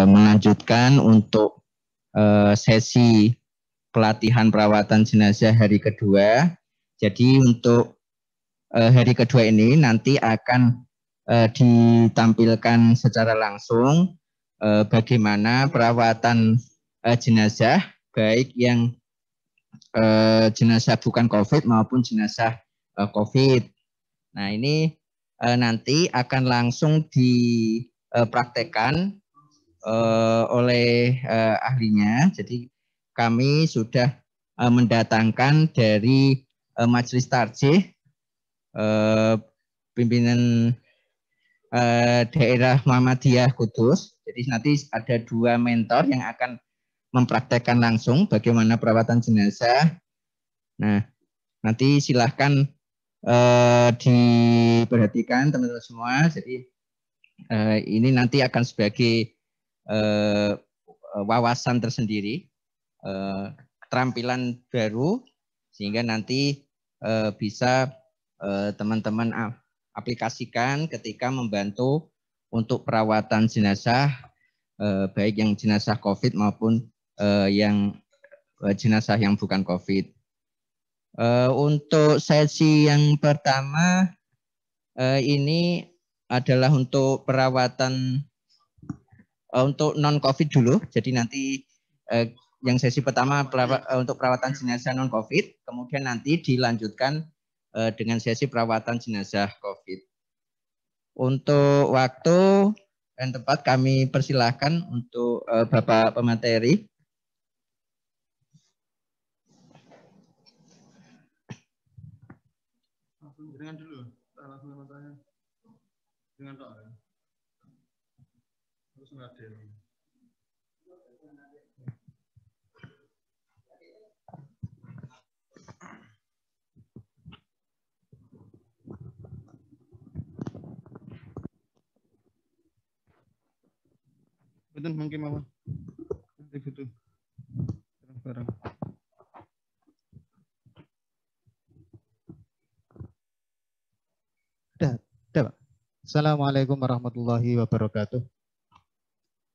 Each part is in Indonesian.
melanjutkan untuk sesi pelatihan perawatan jenazah hari kedua. Jadi untuk hari kedua ini nanti akan ditampilkan secara langsung bagaimana perawatan jenazah, baik yang jenazah bukan COVID maupun jenazah COVID. Nah ini nanti akan langsung dipraktekkan oleh ahlinya. Jadi kami sudah mendatangkan dari Majelis Tarjih pimpinan daerah Muhammadiyah Kudus. Jadi nanti ada 2 mentor yang akan mempraktekkan langsung bagaimana perawatan jenazah. Nah, nanti silahkan diperhatikan teman-teman semua. Jadi ini nanti akan sebagai wawasan tersendiri, keterampilan baru, sehingga nanti bisa teman-teman aplikasikan ketika membantu untuk perawatan jenazah, baik yang jenazah COVID maupun yang jenazah yang bukan COVID. Untuk sesi yang pertama ini adalah untuk perawatan untuk non-COVID dulu. Jadi nanti yang sesi pertama untuk perawatan jenazah non-COVID, kemudian nanti dilanjutkan dengan sesi perawatan jenazah COVID. Untuk waktu dan tempat kami persilahkan untuk Bapak pemateri. Dengan dulu, langsung sama tanya. Dengan Pak. Terus ngadil. Betul mungkin mawon. Begitu. Barang. Dah, Pak. Assalamualaikum warahmatullahi wabarakatuh.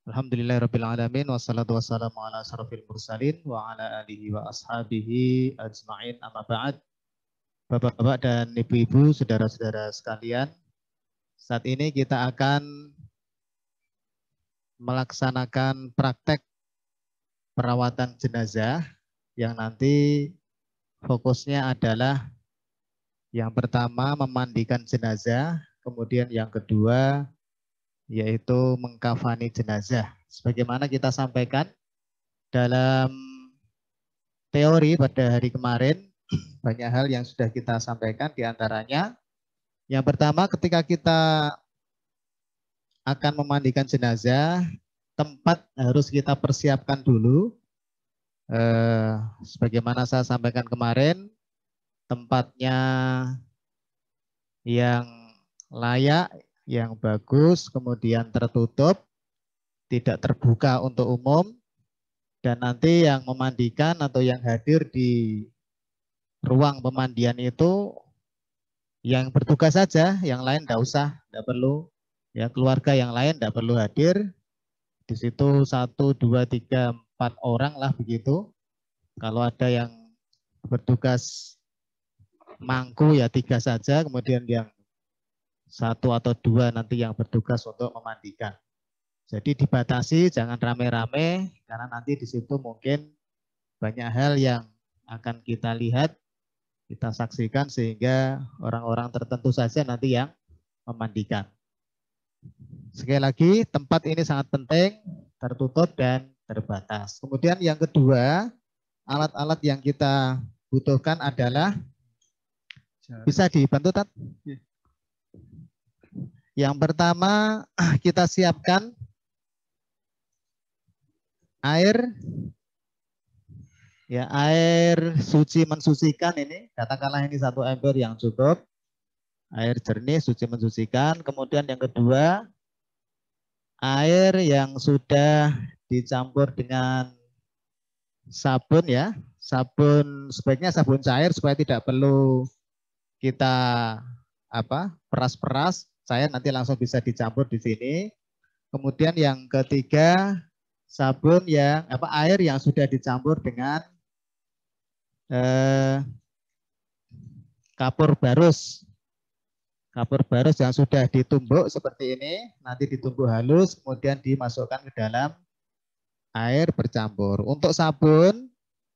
Alhamdulillahirabbil alamin wassalatu wassalamu ala asyrofil mursalin wa ala alihi wa ashabihi ajmain, amma ba'd. Bapak-bapak dan ibu-ibu, saudara-saudara sekalian, saat ini kita akan melaksanakan praktek perawatan jenazah yang nanti fokusnya adalah yang pertama memandikan jenazah, kemudian yang kedua yaitu mengkafani jenazah. Sebagaimana kita sampaikan dalam teori pada hari kemarin, banyak hal yang sudah kita sampaikan, diantaranya yang pertama ketika kita akan memandikan jenazah, tempat harus kita persiapkan dulu. Sebagaimana saya sampaikan kemarin, tempatnya yang layak, yang bagus, kemudian tertutup, tidak terbuka untuk umum, dan nanti yang memandikan atau yang hadir di ruang pemandian itu yang bertugas saja, yang lain tidak usah, tidak perlu. Ya, keluarga yang lain tidak perlu hadir. Di situ 1, 2, 3, 4 orang lah begitu. Kalau ada yang bertugas mangku ya 3 saja, kemudian yang 1 atau 2 nanti yang bertugas untuk memandikan. Jadi dibatasi, jangan rame-rame, karena nanti di situ mungkin banyak hal yang akan kita lihat, kita saksikan, sehingga orang-orang tertentu saja nanti yang memandikan. Sekali lagi, tempat ini sangat penting, tertutup dan terbatas. Kemudian yang kedua, alat-alat yang kita butuhkan adalah, bisa dibantu, Tat? Yang pertama, kita siapkan air, ya, air suci mensucikan ini, katakanlah ini 1 ember yang cukup. Air jernih, suci mensucikan. Kemudian yang kedua, air yang sudah dicampur dengan sabun ya. Sabun, sebaiknya sabun cair supaya tidak perlu kita peras-peras. Cair nanti langsung bisa dicampur di sini. Kemudian yang ketiga, sabun yang air yang sudah dicampur dengan kapur barus. Kapur barus yang sudah ditumbuk seperti ini, nanti ditumbuk halus, kemudian dimasukkan ke dalam air bercampur. Untuk sabun,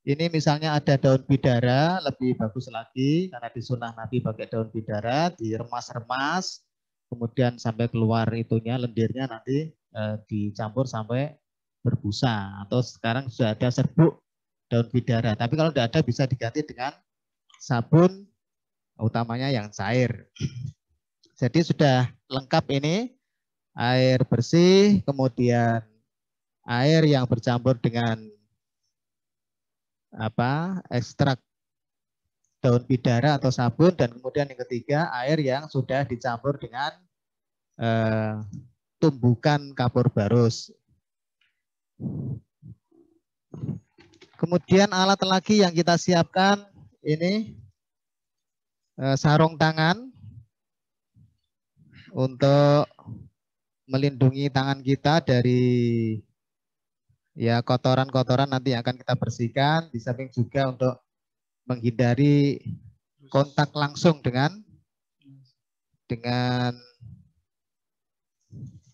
ini misalnya ada daun bidara, lebih bagus lagi karena di sunnah Nabi pakai daun bidara, diremas-remas, kemudian sampai keluar itunya, lendirnya nanti dicampur sampai berbusa. Atau sekarang sudah ada serbuk daun bidara, tapi kalau tidak ada bisa diganti dengan sabun, utamanya yang cair. Jadi sudah lengkap ini, air bersih, kemudian air yang bercampur dengan ekstrak daun bidara atau sabun, dan kemudian yang ketiga air yang sudah dicampur dengan tumbukan kapur barus. Kemudian alat lagi yang kita siapkan ini sarung tangan untuk melindungi tangan kita dari kotoran-kotoran nanti yang akan kita bersihkan. Di samping juga untuk menghindari kontak langsung dengan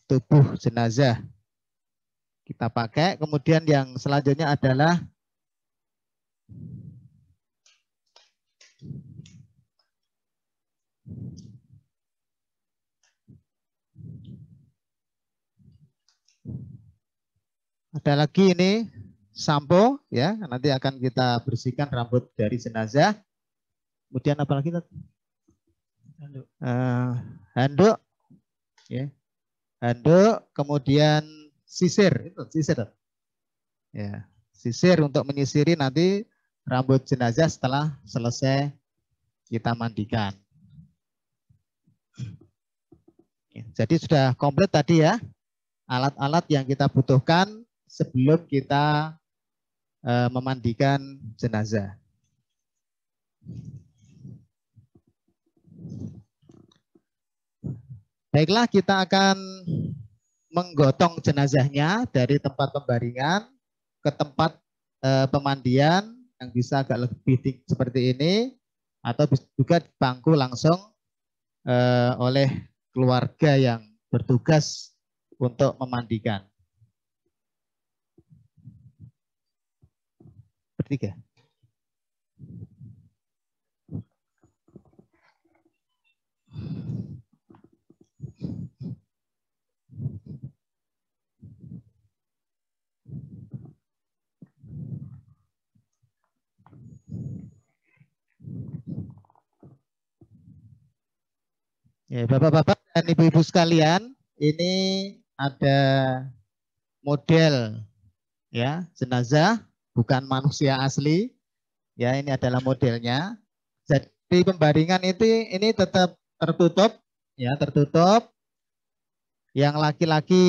tubuh jenazah. Kita pakai. Kemudian yang selanjutnya adalah ada lagi ini sampo, ya, nanti akan kita bersihkan rambut dari jenazah. Kemudian apa lagi? Handuk, ya, handuk. Kemudian sisir, itu sisir, ya, sisir untuk menyisiri nanti rambut jenazah setelah selesai kita mandikan. Jadi sudah komplit tadi ya alat-alat yang kita butuhkan sebelum kita memandikan jenazah. Baiklah, kita akan menggotong jenazahnya dari tempat pembaringan ke tempat pemandian yang bisa agak lebih tinggi seperti ini, atau bisa juga dibangku langsung oleh keluarga yang bertugas untuk memandikan. Bertiga. Ya, Bapak-bapak dan Ibu-ibu sekalian, ini ada model ya jenazah, bukan manusia asli. Ya, ini adalah modelnya. Jadi pembaringan ini tetap tertutup, ya, tertutup. Yang laki-laki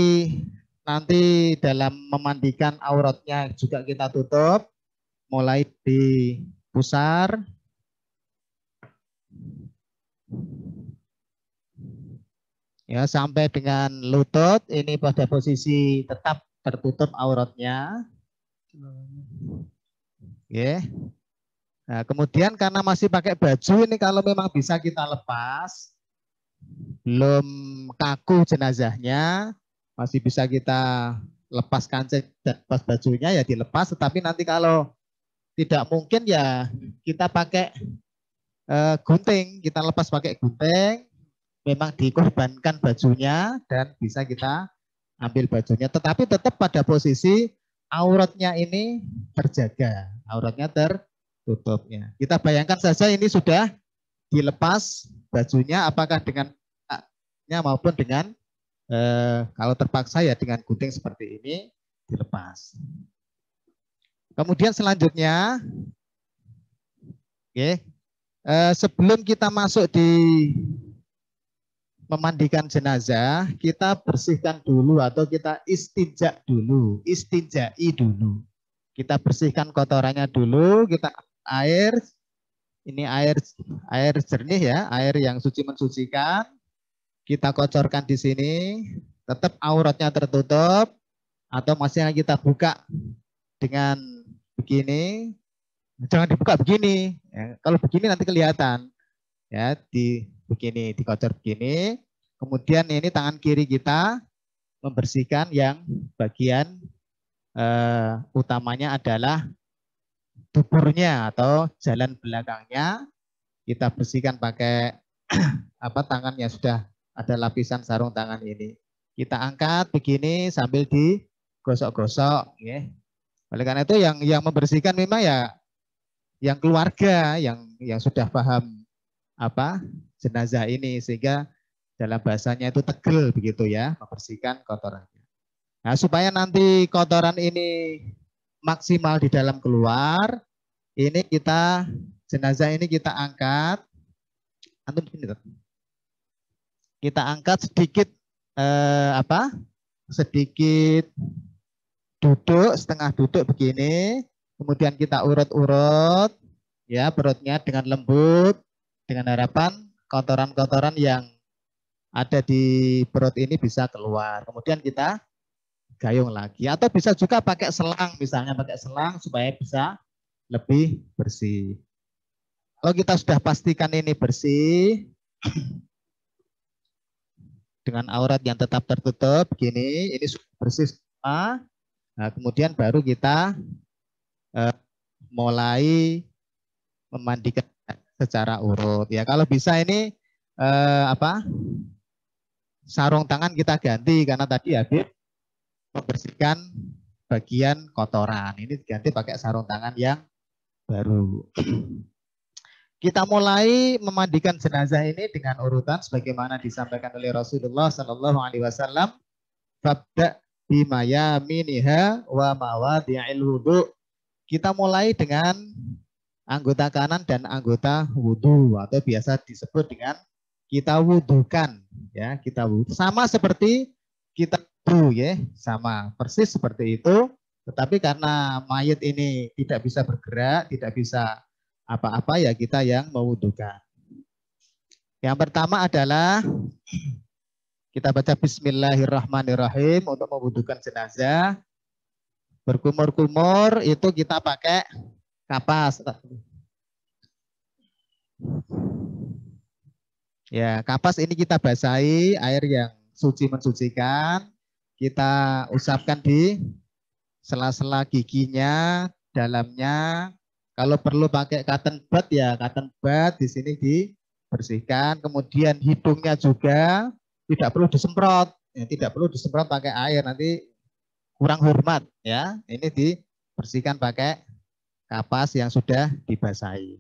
nanti dalam memandikan auratnya juga kita tutup, mulai di pusar, ya, sampai dengan lutut. Ini pada posisi tetap tertutup auratnya. Oke. Nah, kemudian karena masih pakai baju ini, kalau memang bisa kita lepas, belum kaku jenazahnya, masih bisa kita lepas kancing dan lepas bajunya, ya dilepas. Tetapi nanti kalau tidak mungkin, ya kita pakai gunting, kita lepas pakai gunting. Memang dikorbankan bajunya dan bisa kita ambil bajunya, tetapi tetap pada posisi auratnya ini terjaga, auratnya tertutupnya. Kita bayangkan saja ini sudah dilepas bajunya, apakah dengan maupun dengan kalau terpaksa ya dengan gunting seperti ini dilepas. Kemudian selanjutnya, oke, sebelum kita masuk di memandikan jenazah, kita bersihkan dulu atau kita istinja dulu, istinjai dulu. Kita bersihkan kotorannya dulu, kita air, ini air jernih ya, air yang suci mensucikan. Kita kocorkan di sini, tetap auratnya tertutup atau masih kita buka dengan begini, jangan dibuka begini. Ya, kalau begini nanti kelihatan. Ya, di begini, dikocor begini. Kemudian ini tangan kiri kita membersihkan yang bagian utamanya adalah duburnya atau jalan belakangnya. Kita bersihkan pakai tangan yang sudah ada lapisan sarung tangan ini. Kita angkat begini sambil digosok-gosok. Ya. Oleh karena itu yang membersihkan memang ya yang keluarga yang sudah paham jenazah ini, sehingga dalam bahasanya itu tegel begitu ya, membersihkan kotorannya. Nah, supaya nanti kotoran ini maksimal di dalam keluar, ini jenazah ini kita angkat, kita angkat sedikit sedikit duduk, setengah duduk begini, kemudian kita urut-urut ya perutnya dengan lembut, dengan harapan kotoran-kotoran yang ada di perut ini bisa keluar. Kemudian kita gayung lagi, atau bisa juga pakai selang, misalnya pakai selang supaya bisa lebih bersih. Kalau kita sudah pastikan ini bersih dengan aurat yang tetap tertutup begini, ini sudah bersih semua. Nah, kemudian baru kita mulai memandikan secara urut. Ya, kalau bisa ini sarung tangan kita ganti karena tadi habis membersihkan bagian kotoran. Ini diganti pakai sarung tangan yang baru. Kita mulai memandikan jenazah ini dengan urutan sebagaimana disampaikan oleh Rasulullah Sallallahu Alaihi Wasallam. Fabda bimayaminiha wa mawadi'il wudu. Kita mulai dengan anggota kanan dan anggota wudu atau biasa disebut dengan kita wudukan. Ya, kita wudu. Sama seperti kita wudu ya, sama persis seperti itu. Tetapi karena mayit ini tidak bisa bergerak, tidak bisa apa-apa, ya kita yang mewudukan. Yang pertama adalah kita baca Bismillahirrahmanirrahim untuk mewudukan jenazah. Berkumur-kumur itu kita pakai kapas. Ya, kapas ini kita basahi air yang suci mensucikan. Kita usapkan di sela-sela giginya, dalamnya. Kalau perlu pakai cotton bud ya cotton bud di sini dibersihkan. Kemudian hidungnya juga tidak perlu disemprot. Ya, tidak perlu disemprot pakai air, nanti kurang hormat ya. Ini dibersihkan pakai kapas yang sudah dibasahi.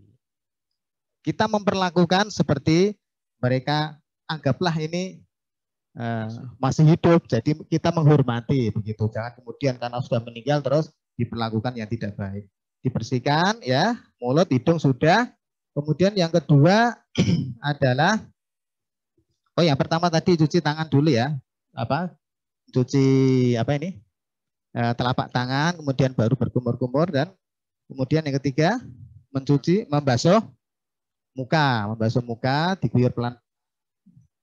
Kita memperlakukan seperti mereka anggaplah ini masih hidup, jadi kita menghormati begitu. Jangan kemudian karena sudah meninggal terus diperlakukan yang tidak baik. Dibersihkan ya, mulut, hidung sudah. Kemudian yang kedua adalah yang pertama tadi cuci tangan dulu ya. Cuci telapak tangan, kemudian baru berkumur-kumur, dan kemudian yang ketiga membasuh muka, diguyur pelan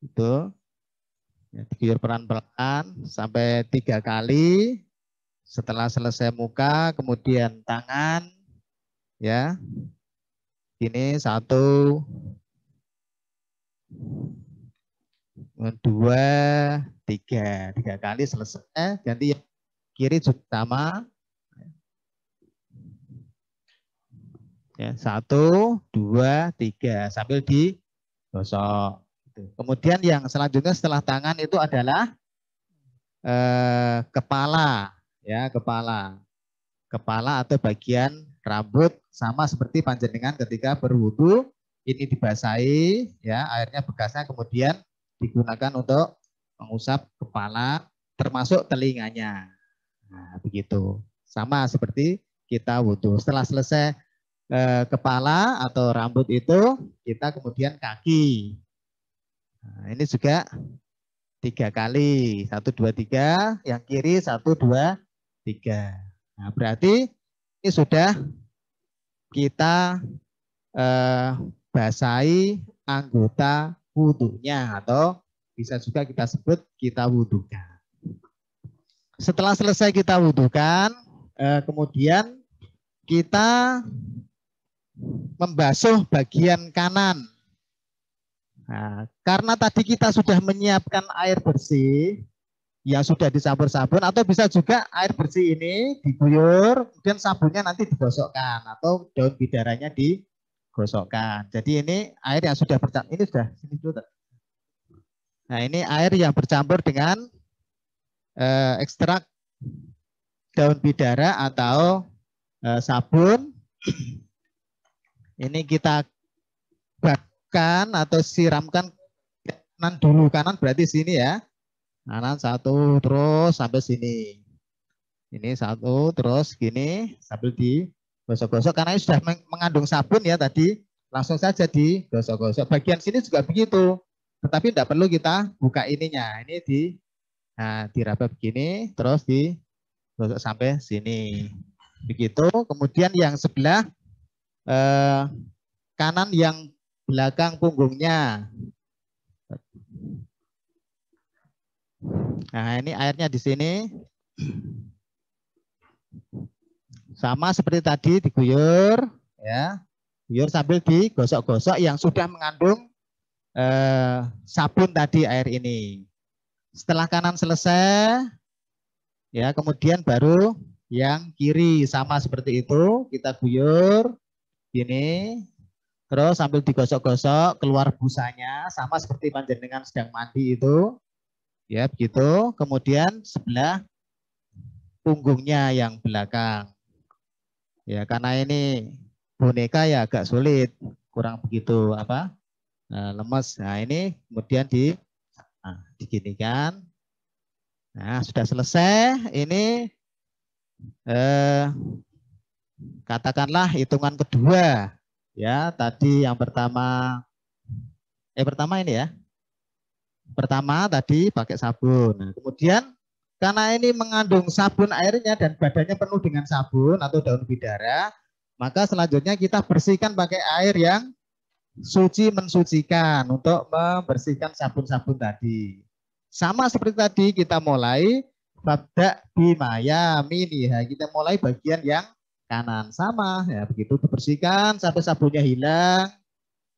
itu. Ya, diguyur pelan-pelan sampai 3 kali. Setelah selesai muka, kemudian tangan, ya, ini 1, 2, 3 kali selesai. Ganti yang kiri juga sama. Ya, 1, 2, 3 sambil digosok. Kemudian yang selanjutnya setelah tangan itu adalah kepala, ya, kepala atau bagian rambut, sama seperti panjenengan ketika berwudu ini dibasahi, ya, airnya bekasnya kemudian digunakan untuk mengusap kepala termasuk telinganya. Nah, begitu. Sama seperti kita wudu. Setelah selesai kepala atau rambut itu, kita kemudian kaki. Nah, ini juga 3 kali, 1, 2, 3, yang kiri 1, 2, 3. Nah, berarti ini sudah kita basahi anggota wudunya atau bisa juga kita sebut kita wudukan. Setelah selesai kita wudukan, kemudian kita membasuh bagian kanan. Nah, karena tadi kita sudah menyiapkan air bersih yang sudah dicampur sabun, atau bisa juga air bersih ini diguyur, kemudian sabunnya nanti digosokkan atau daun bidaranya digosokkan. Jadi ini air yang sudah bercampur, ini sudah sini dulu. Nah, ini air yang bercampur dengan ekstrak daun bidara atau sabun. Ini kita bakkan atau siramkan kanan dulu, kanan berarti sini ya. Kanan satu terus sampai sini. Ini satu terus gini sambil digosok-gosok karena ini sudah mengandung sabun ya tadi. Langsung saja digosok-gosok. Bagian sini juga begitu. Tetapi tidak perlu kita buka ininya. Ini diraba begini terus digosok sampai sini. Begitu. Kemudian yang sebelah kanan yang belakang punggungnya. Nah, ini airnya di sini. Sama seperti tadi diguyur ya. Guyur sambil digosok-gosok yang sudah mengandung sabun tadi air ini. Setelah kanan selesai ya, kemudian baru yang kiri sama seperti itu, kita guyur gini. Terus sambil digosok-gosok keluar busanya sama seperti panjenengan sedang mandi itu. Ya, begitu. Kemudian sebelah punggungnya yang belakang. Ya, karena ini boneka ya agak sulit, kurang begitu lemes. Nah, ini kemudian diginikan. Nah, sudah selesai. Ini katakanlah hitungan kedua. Ya, tadi yang pertama ini ya. Pertama tadi pakai sabun. Nah, kemudian karena ini mengandung sabun airnya dan badannya penuh dengan sabun atau daun bidara, maka selanjutnya kita bersihkan pakai air yang suci mensucikan untuk membersihkan sabun-sabun tadi. Sama seperti tadi kita mulai babda bimaya miniha, kita mulai bagian yang kanan sama ya, begitu dibersihkan sampai sabunnya hilang,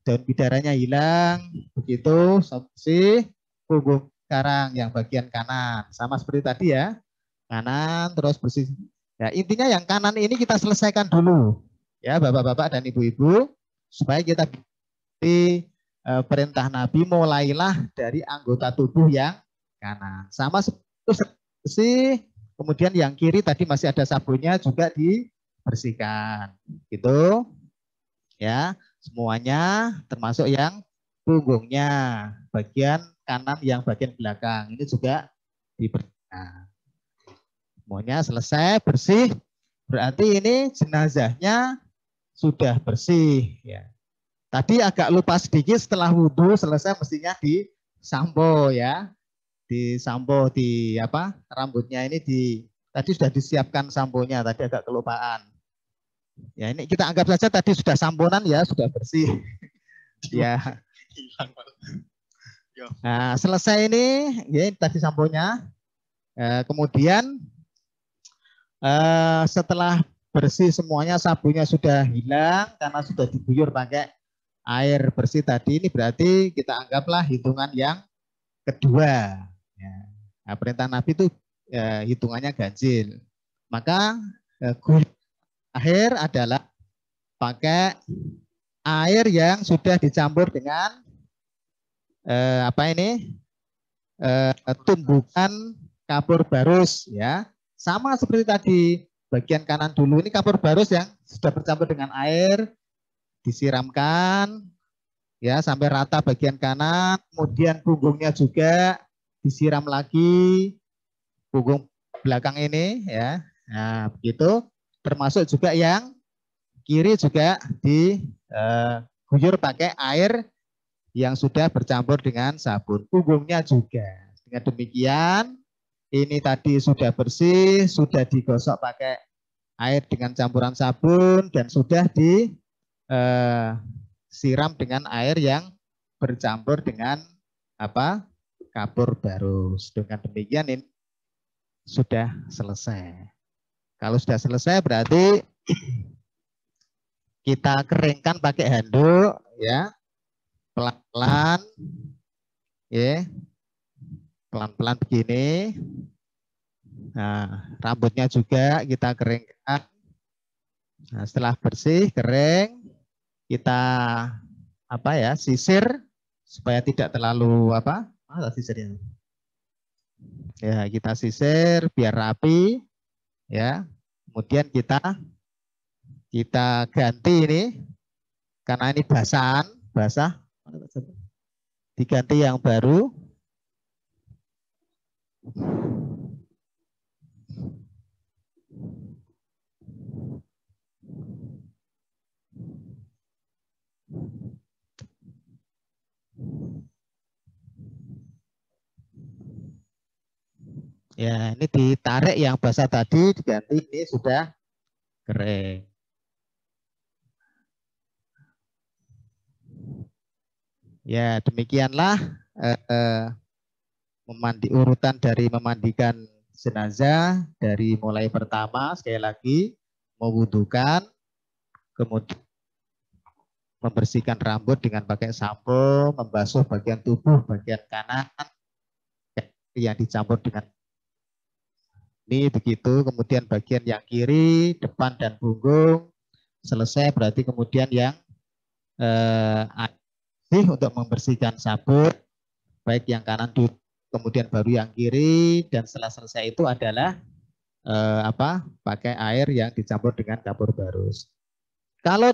daun bidaranya hilang, begitu bersih. Punggung sekarang yang bagian kanan sama seperti tadi ya, kanan terus bersih ya. Intinya yang kanan ini kita selesaikan dulu ya bapak-bapak dan ibu-ibu, supaya kita di perintah Nabi mulailah dari anggota tubuh yang kanan sama bersih. Kemudian yang kiri tadi masih ada sabunnya juga dibersihkan gitu ya, semuanya termasuk yang punggungnya bagian kanan yang bagian belakang ini juga dibersihkan. Semuanya selesai bersih, berarti ini jenazahnya sudah bersih ya. Tadi agak lupa sedikit, setelah wudhu selesai mestinya disampo ya, disampo rambutnya ini tadi sudah disiapkan samponya, tadi agak kelupaan ya. Ini kita anggap saja tadi sudah samponan ya, sudah bersih ya. Nah, selesai ini ya, tadi samponya. Kemudian setelah bersih semuanya, sabunnya sudah hilang karena sudah diguyur pakai air bersih tadi, ini berarti kita anggaplah hitungan yang kedua. Ya. Nah, perintah Nabi itu hitungannya ganjil. Maka akhir adalah pakai air yang sudah dicampur dengan tumbukan kapur barus ya. Sama seperti tadi, bagian kanan dulu ini kapur barus yang sudah bercampur dengan air, disiramkan ya sampai rata bagian kanan, kemudian punggungnya juga disiram lagi, punggung belakang ini ya. Nah, begitu, termasuk juga yang kiri juga diguyur pakai air yang sudah bercampur dengan sabun, punggungnya juga. Dengan demikian, ini tadi sudah bersih, sudah digosok pakai air dengan campuran sabun dan sudah disiram dengan air yang bercampur dengan kapur barus. Dengan demikian ini sudah selesai. Kalau sudah selesai berarti kita keringkan pakai handuk ya. Pelan-pelan ya. Pelan-pelan begini. Nah, rambutnya juga kita keringkan. Nah, setelah bersih, kering, kita sisir supaya tidak terlalu sisirnya. Ya, kita sisir biar rapi ya. Kemudian kita ganti ini karena ini basah, diganti yang baru. Ya, ini ditarik yang basah tadi, diganti, ini sudah kering. Ya, demikianlah urutan dari memandikan jenazah, dari mulai pertama, sekali lagi, mewudukan, kemudian membersihkan rambut dengan pakai sampo, membasuh bagian tubuh, bagian kanan, yang dicampur dengan ini begitu, kemudian bagian yang kiri, depan dan punggung selesai, berarti kemudian yang untuk membersihkan sabun, baik yang kanan dulu, kemudian baru yang kiri, dan setelah selesai itu adalah pakai air yang dicampur dengan kapur barus. Kalau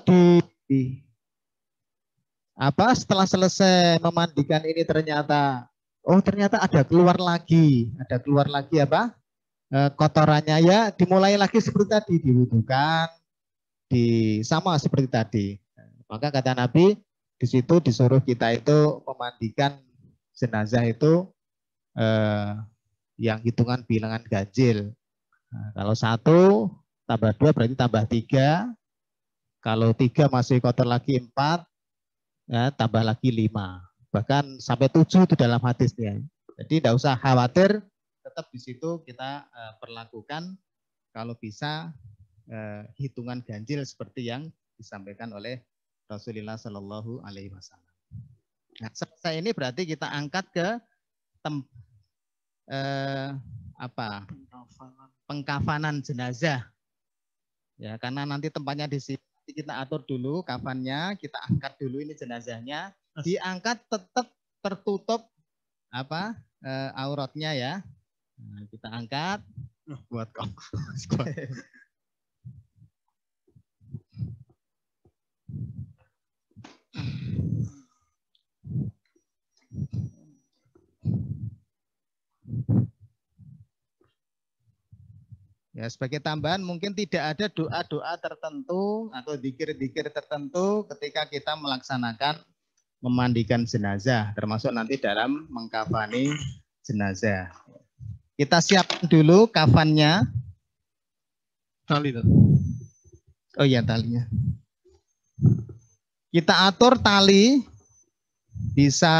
setelah selesai memandikan ini ternyata ada keluar lagi kotorannya, ya dimulai lagi seperti tadi, diwudukan, sama seperti tadi. Maka kata Nabi di situ disuruh kita itu memandikan jenazah itu yang hitungan bilangan ganjil. Nah, kalau 1 tambah 2 berarti tambah 3. Kalau 3 masih kotor lagi 4, ya, tambah lagi 5. Bahkan sampai 7 itu dalam hadisnya. Jadi tidak usah khawatir, tetap di situ kita perlakukan kalau bisa hitungan ganjil seperti yang disampaikan oleh Rasulullah Shallallahu Alaihi Wasallam. Nah, selesai ini berarti kita angkat ke pengkafanan jenazah. Ya, karena nanti tempatnya di sini kita atur dulu kafannya, kita angkat dulu ini jenazahnya, diangkat tetap tertutup auratnya ya. Nah, kita angkat buat kamu. Ya, sebagai tambahan mungkin tidak ada doa-doa tertentu atau zikir-zikir tertentu ketika kita melaksanakan memandikan jenazah, termasuk nanti dalam mengkafani jenazah. Kita siapkan dulu kafannya. Tali. Oh iya, talinya. Kita atur tali bisa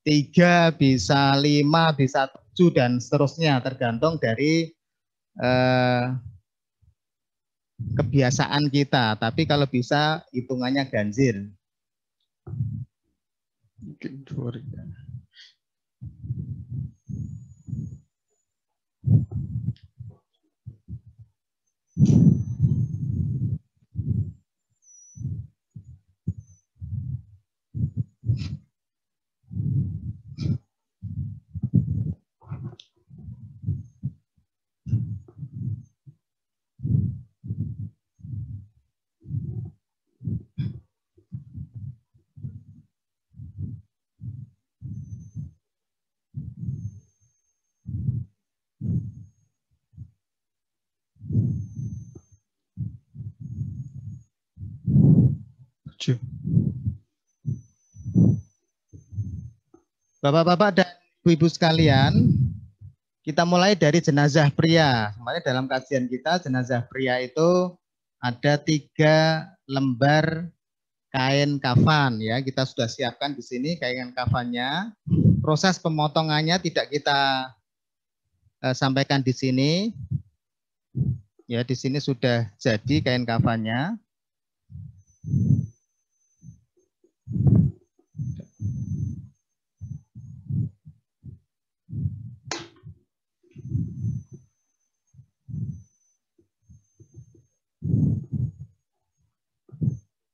3, bisa 5, bisa 7 dan seterusnya tergantung dari kebiasaan kita. Tapi kalau bisa hitungannya ganjil. Bapak-bapak dan ibu-ibu sekalian, kita mulai dari jenazah pria. Kemarin dalam kajian kita, jenazah pria itu ada 3 lembar kain kafan ya. Kita sudah siapkan di sini kain kafannya. proses pemotongannya tidak kita sampaikan di sini. Ya, di sini sudah jadi kain kafannya.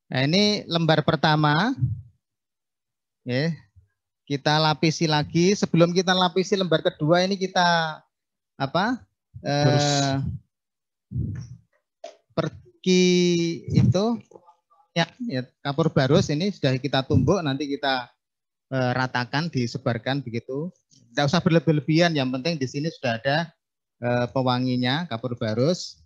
Nah, ini lembar pertama. Ya, kita lapisi lagi. Sebelum kita lapisi lembar kedua, ini kita pergi itu ya, kapur barus ini sudah kita tumbuk, nanti kita ratakan, disebarkan begitu. Tidak usah berlebihan, yang penting di sini sudah ada pewanginya kapur barus.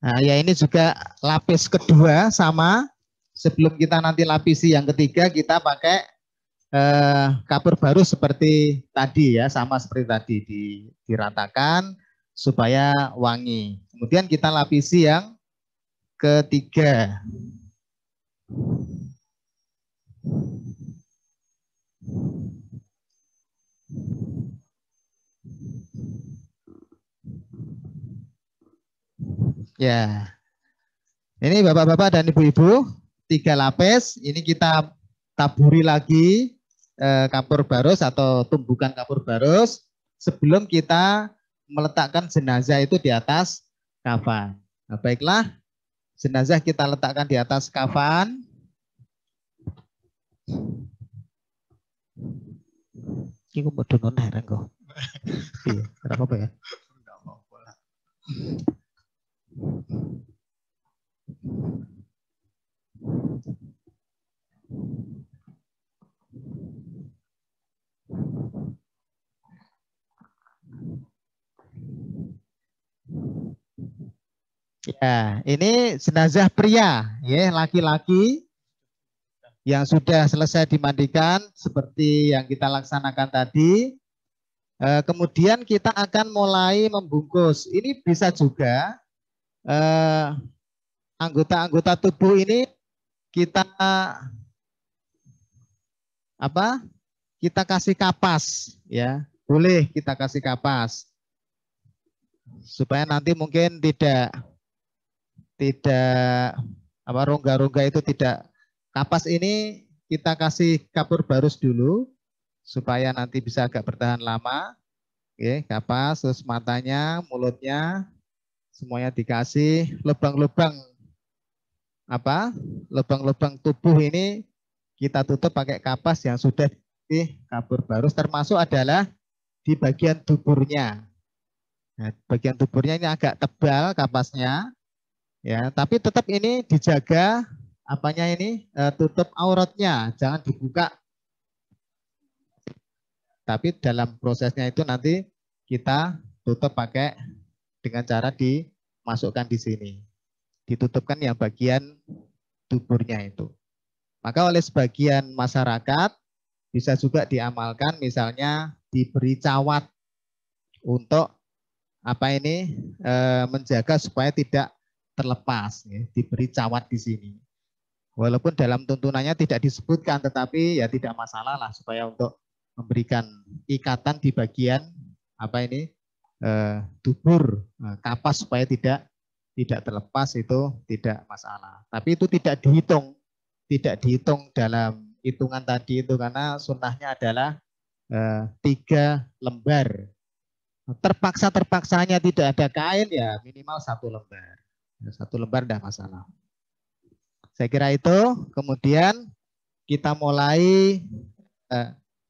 Nah, ya ini juga lapis kedua sama. Sebelum kita nanti lapisi yang ketiga, kita pakai kapur barus seperti tadi ya, sama seperti tadi, diratakan supaya wangi. Kemudian kita lapisi yang ketiga. Ya, ini bapak-bapak dan ibu-ibu, 3 lapis. Ini kita taburi lagi kapur barus atau tumbukan kapur barus sebelum kita meletakkan jenazah itu di atas kafan. Nah, baiklah, jenazah kita letakkan di atas kafan. Ini kok bodoh nona heran kok. Iya, apa ya? Ya, ini jenazah pria, ya, laki-laki yang sudah selesai dimandikan seperti yang kita laksanakan tadi. Kemudian kita akan mulai membungkus. Ini bisa juga anggota-anggota tubuh ini kita kita kasih kapas, ya, boleh kita kasih kapas supaya nanti mungkin tidak rongga-rongga itu tidak. Kapas ini kita kasih kapur barus dulu supaya nanti bisa agak bertahan lama. Oke, kapas, terus matanya, mulutnya semuanya dikasih. Lubang-lubang lubang-lubang tubuh ini kita tutup pakai kapas yang sudah di kapur barus, termasuk adalah di bagian duburnya. Nah, bagian duburnya ini agak tebal kapasnya, ya, tapi tetap ini dijaga tutup auratnya, jangan dibuka. Tapi dalam prosesnya itu nanti kita tutup pakai dengan cara dimasukkan di sini, ditutupkan yang bagian duburnya itu. Maka oleh sebagian masyarakat bisa juga diamalkan, misalnya diberi cawat untuk menjaga supaya tidak terlepas, ya, diberi cawat di sini. Walaupun dalam tuntunannya tidak disebutkan, tetapi ya tidak masalah lah supaya untuk memberikan ikatan di bagian dubur, kapas supaya tidak terlepas, itu tidak masalah. Tapi itu tidak dihitung dalam hitungan tadi itu, karena sunnahnya adalah 3 lembar. Terpaksanya tidak ada kain, ya minimal 1 lembar. 1 lembar tidak masalah. Saya kira itu. Kemudian kita mulai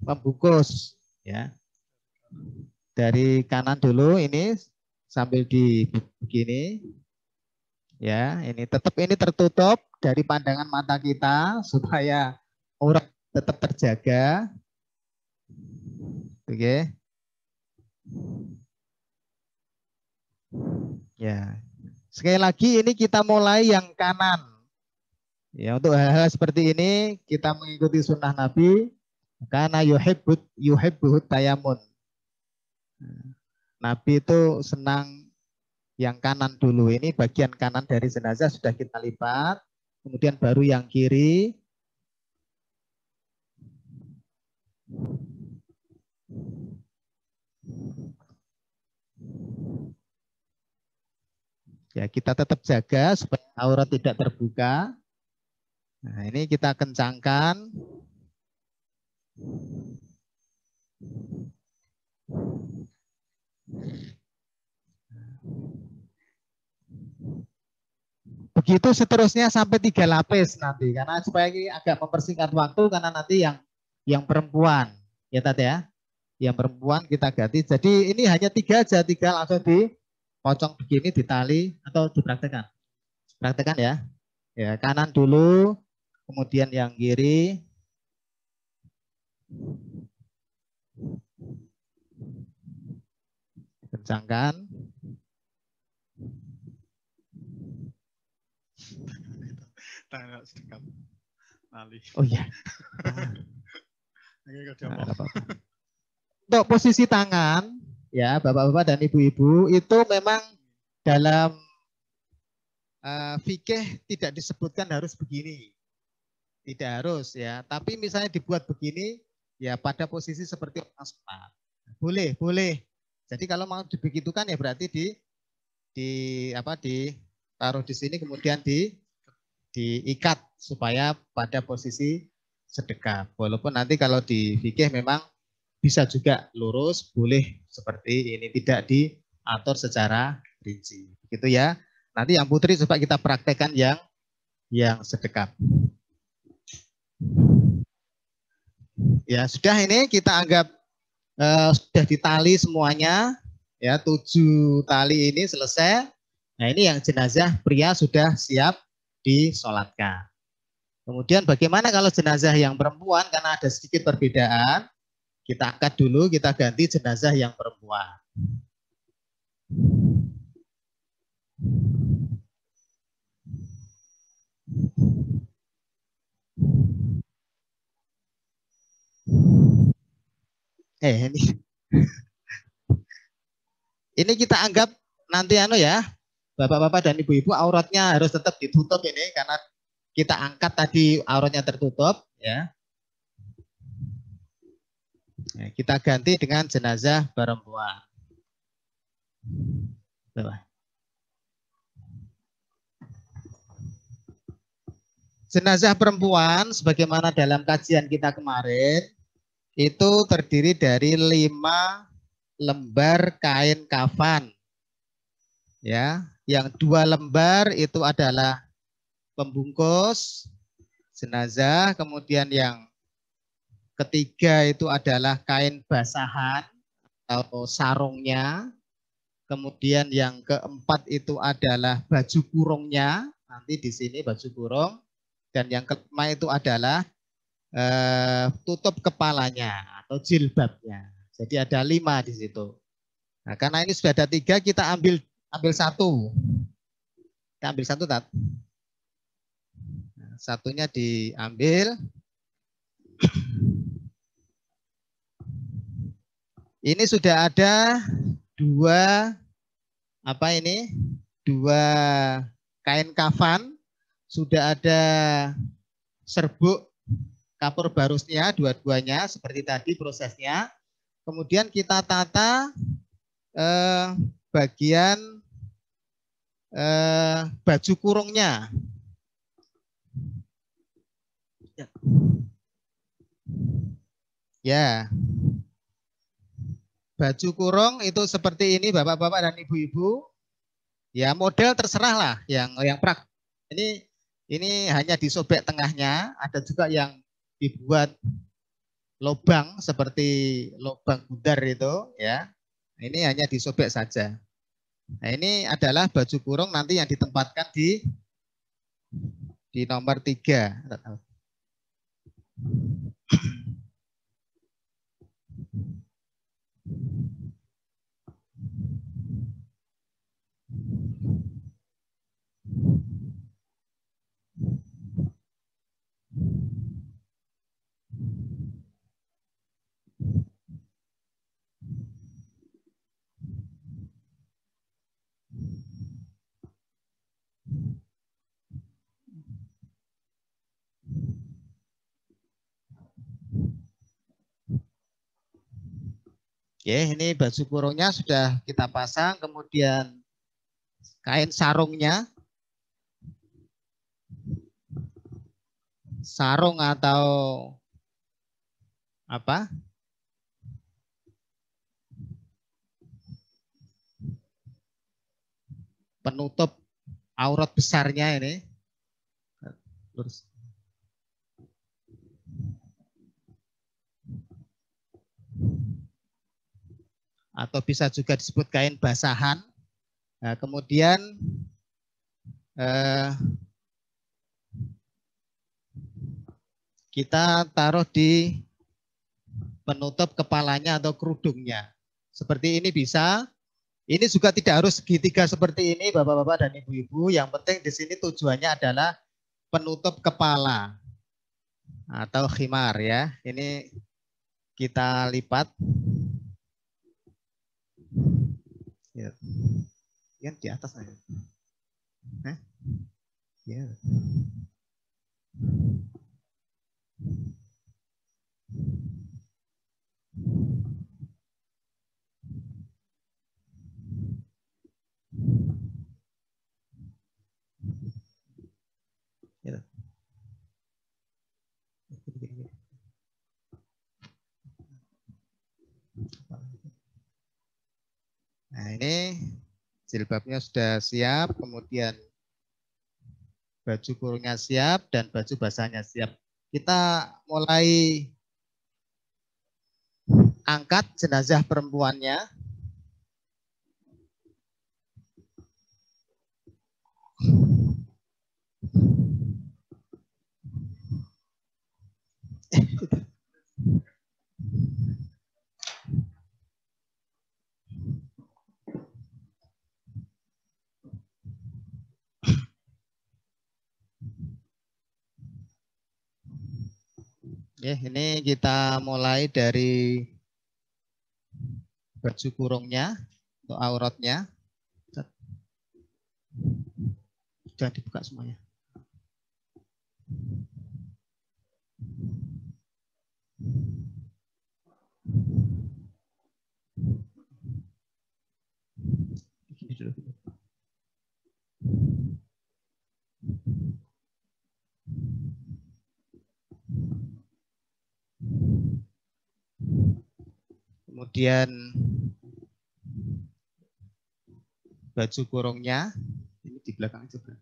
membungkus, ya, dari kanan dulu ini sambil begini, ya, ini tetap ini tertutup dari pandangan mata kita supaya aurat tetap terjaga. Oke, ya, sekali lagi ini kita mulai yang kanan. Ya, untuk hal-hal seperti ini kita mengikuti sunnah Nabi karena yuhibbut tayamun. Nabi itu senang yang kanan dulu. Ini bagian kanan dari jenazah sudah kita lipat, kemudian baru yang kiri. Ya, kita tetap jaga supaya aurat tidak terbuka. Nah, ini kita kencangkan. Begitu seterusnya sampai 3 lapis nanti, karena supaya ini agak mempersingkat waktu, karena nanti yang perempuan, ya tadi ya, yang perempuan kita ganti. Jadi ini hanya 3 aja, 3 langsung dipocong begini, ditali atau dipraktekkan. Praktekkan ya. Ya, kanan dulu, kemudian yang kiri. Kencangkan. Tangan sedekap. Nali. Oh iya. Nah, Untuk posisi tangan, ya bapak-bapak dan ibu-ibu, itu memang dalam fikih tidak disebutkan harus begini. Tidak harus ya, tapi misalnya dibuat begini, ya pada posisi seperti orang sholat. Boleh, boleh. Jadi kalau mau dibegitukan ya berarti ditaruh di sini kemudian diikat supaya pada posisi sedekap. Walaupun nanti kalau di fikih memang bisa juga lurus, boleh seperti ini, tidak diatur secara rinci. Begitu ya. Nanti yang putri coba kita praktekkan yang sedekap. Ya sudah, ini kita anggap sudah ditali semuanya. Ya 7 tali ini selesai. Nah ini yang jenazah pria sudah siap disolatkan. Kemudian bagaimana kalau jenazah yang perempuan, karena ada sedikit perbedaan. Kita angkat dulu, kita ganti jenazah yang perempuan. Ini kita anggap nanti ya, bapak-bapak dan ibu-ibu auratnya harus tetap ditutup ini karena kita angkat tadi auratnya tertutup ya. Kita ganti dengan jenazah perempuan. Jenazah perempuan sebagaimana dalam kajian kita kemarin itu terdiri dari 5 lembar kain kafan. Ya, yang 2 lembar itu adalah pembungkus jenazah, kemudian yang ketiga itu adalah kain basahan atau sarungnya, kemudian yang keempat itu adalah baju kurungnya, nanti di sini baju kurung, dan yang kelima itu adalah tutup kepalanya atau jilbabnya. Jadi ada 5 di situ. Nah, karena ini sudah ada 3, kita ambil 1. Kita ambil 1, Tat. Nah, satunya diambil. Ini sudah ada 2 kain kafan, sudah ada serbuk kapur barusnya, dua-duanya seperti tadi prosesnya. Kemudian kita tata bagian baju kurungnya. Ya. Baju kurung itu seperti ini bapak-bapak dan ibu-ibu. Ya model terserah lah yang praktis. Ini hanya disobek tengahnya, ada juga yang dibuat lubang seperti lubang bundar itu ya. Ini hanya disobek saja. Nah, ini adalah baju kurung nanti yang ditempatkan di nomor 3. Oke, ini baju kurungnya sudah kita pasang, kemudian kain sarungnya. Sarung atau apa? Penutup aurat besarnya ini. Atau bisa juga disebut kain basahan. Nah, kemudian kita taruh di penutup kepalanya atau kerudungnya. Seperti ini bisa. Ini juga tidak harus segitiga seperti ini, Bapak-bapak dan Ibu-ibu. Yang penting di sini tujuannya adalah penutup kepala atau khimar ya. Ini kita lipat. Ya. Yang di atas aja. Ya. Ya. Nah, ini jilbabnya sudah siap, kemudian baju kurungnya siap dan baju basahnya siap. Kita mulai angkat jenazah perempuannya. Ya, ini kita mulai dari baju kurungnya untuk auratnya. Sudah dibuka semuanya. Kemudian baju kurungnya ini di belakang juga.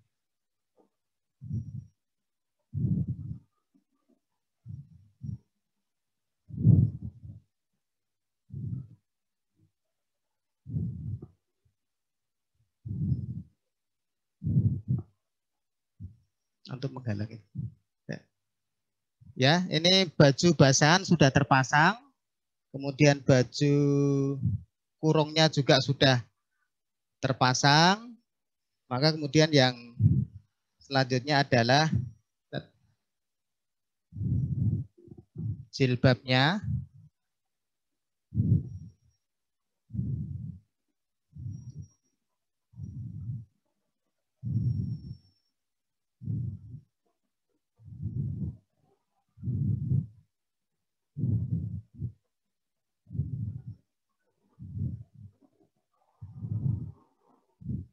Untuk menghalangi. Ya, ini baju basahan sudah terpasang. Kemudian baju kurungnya juga sudah terpasang. Maka kemudian yang selanjutnya adalah jilbabnya.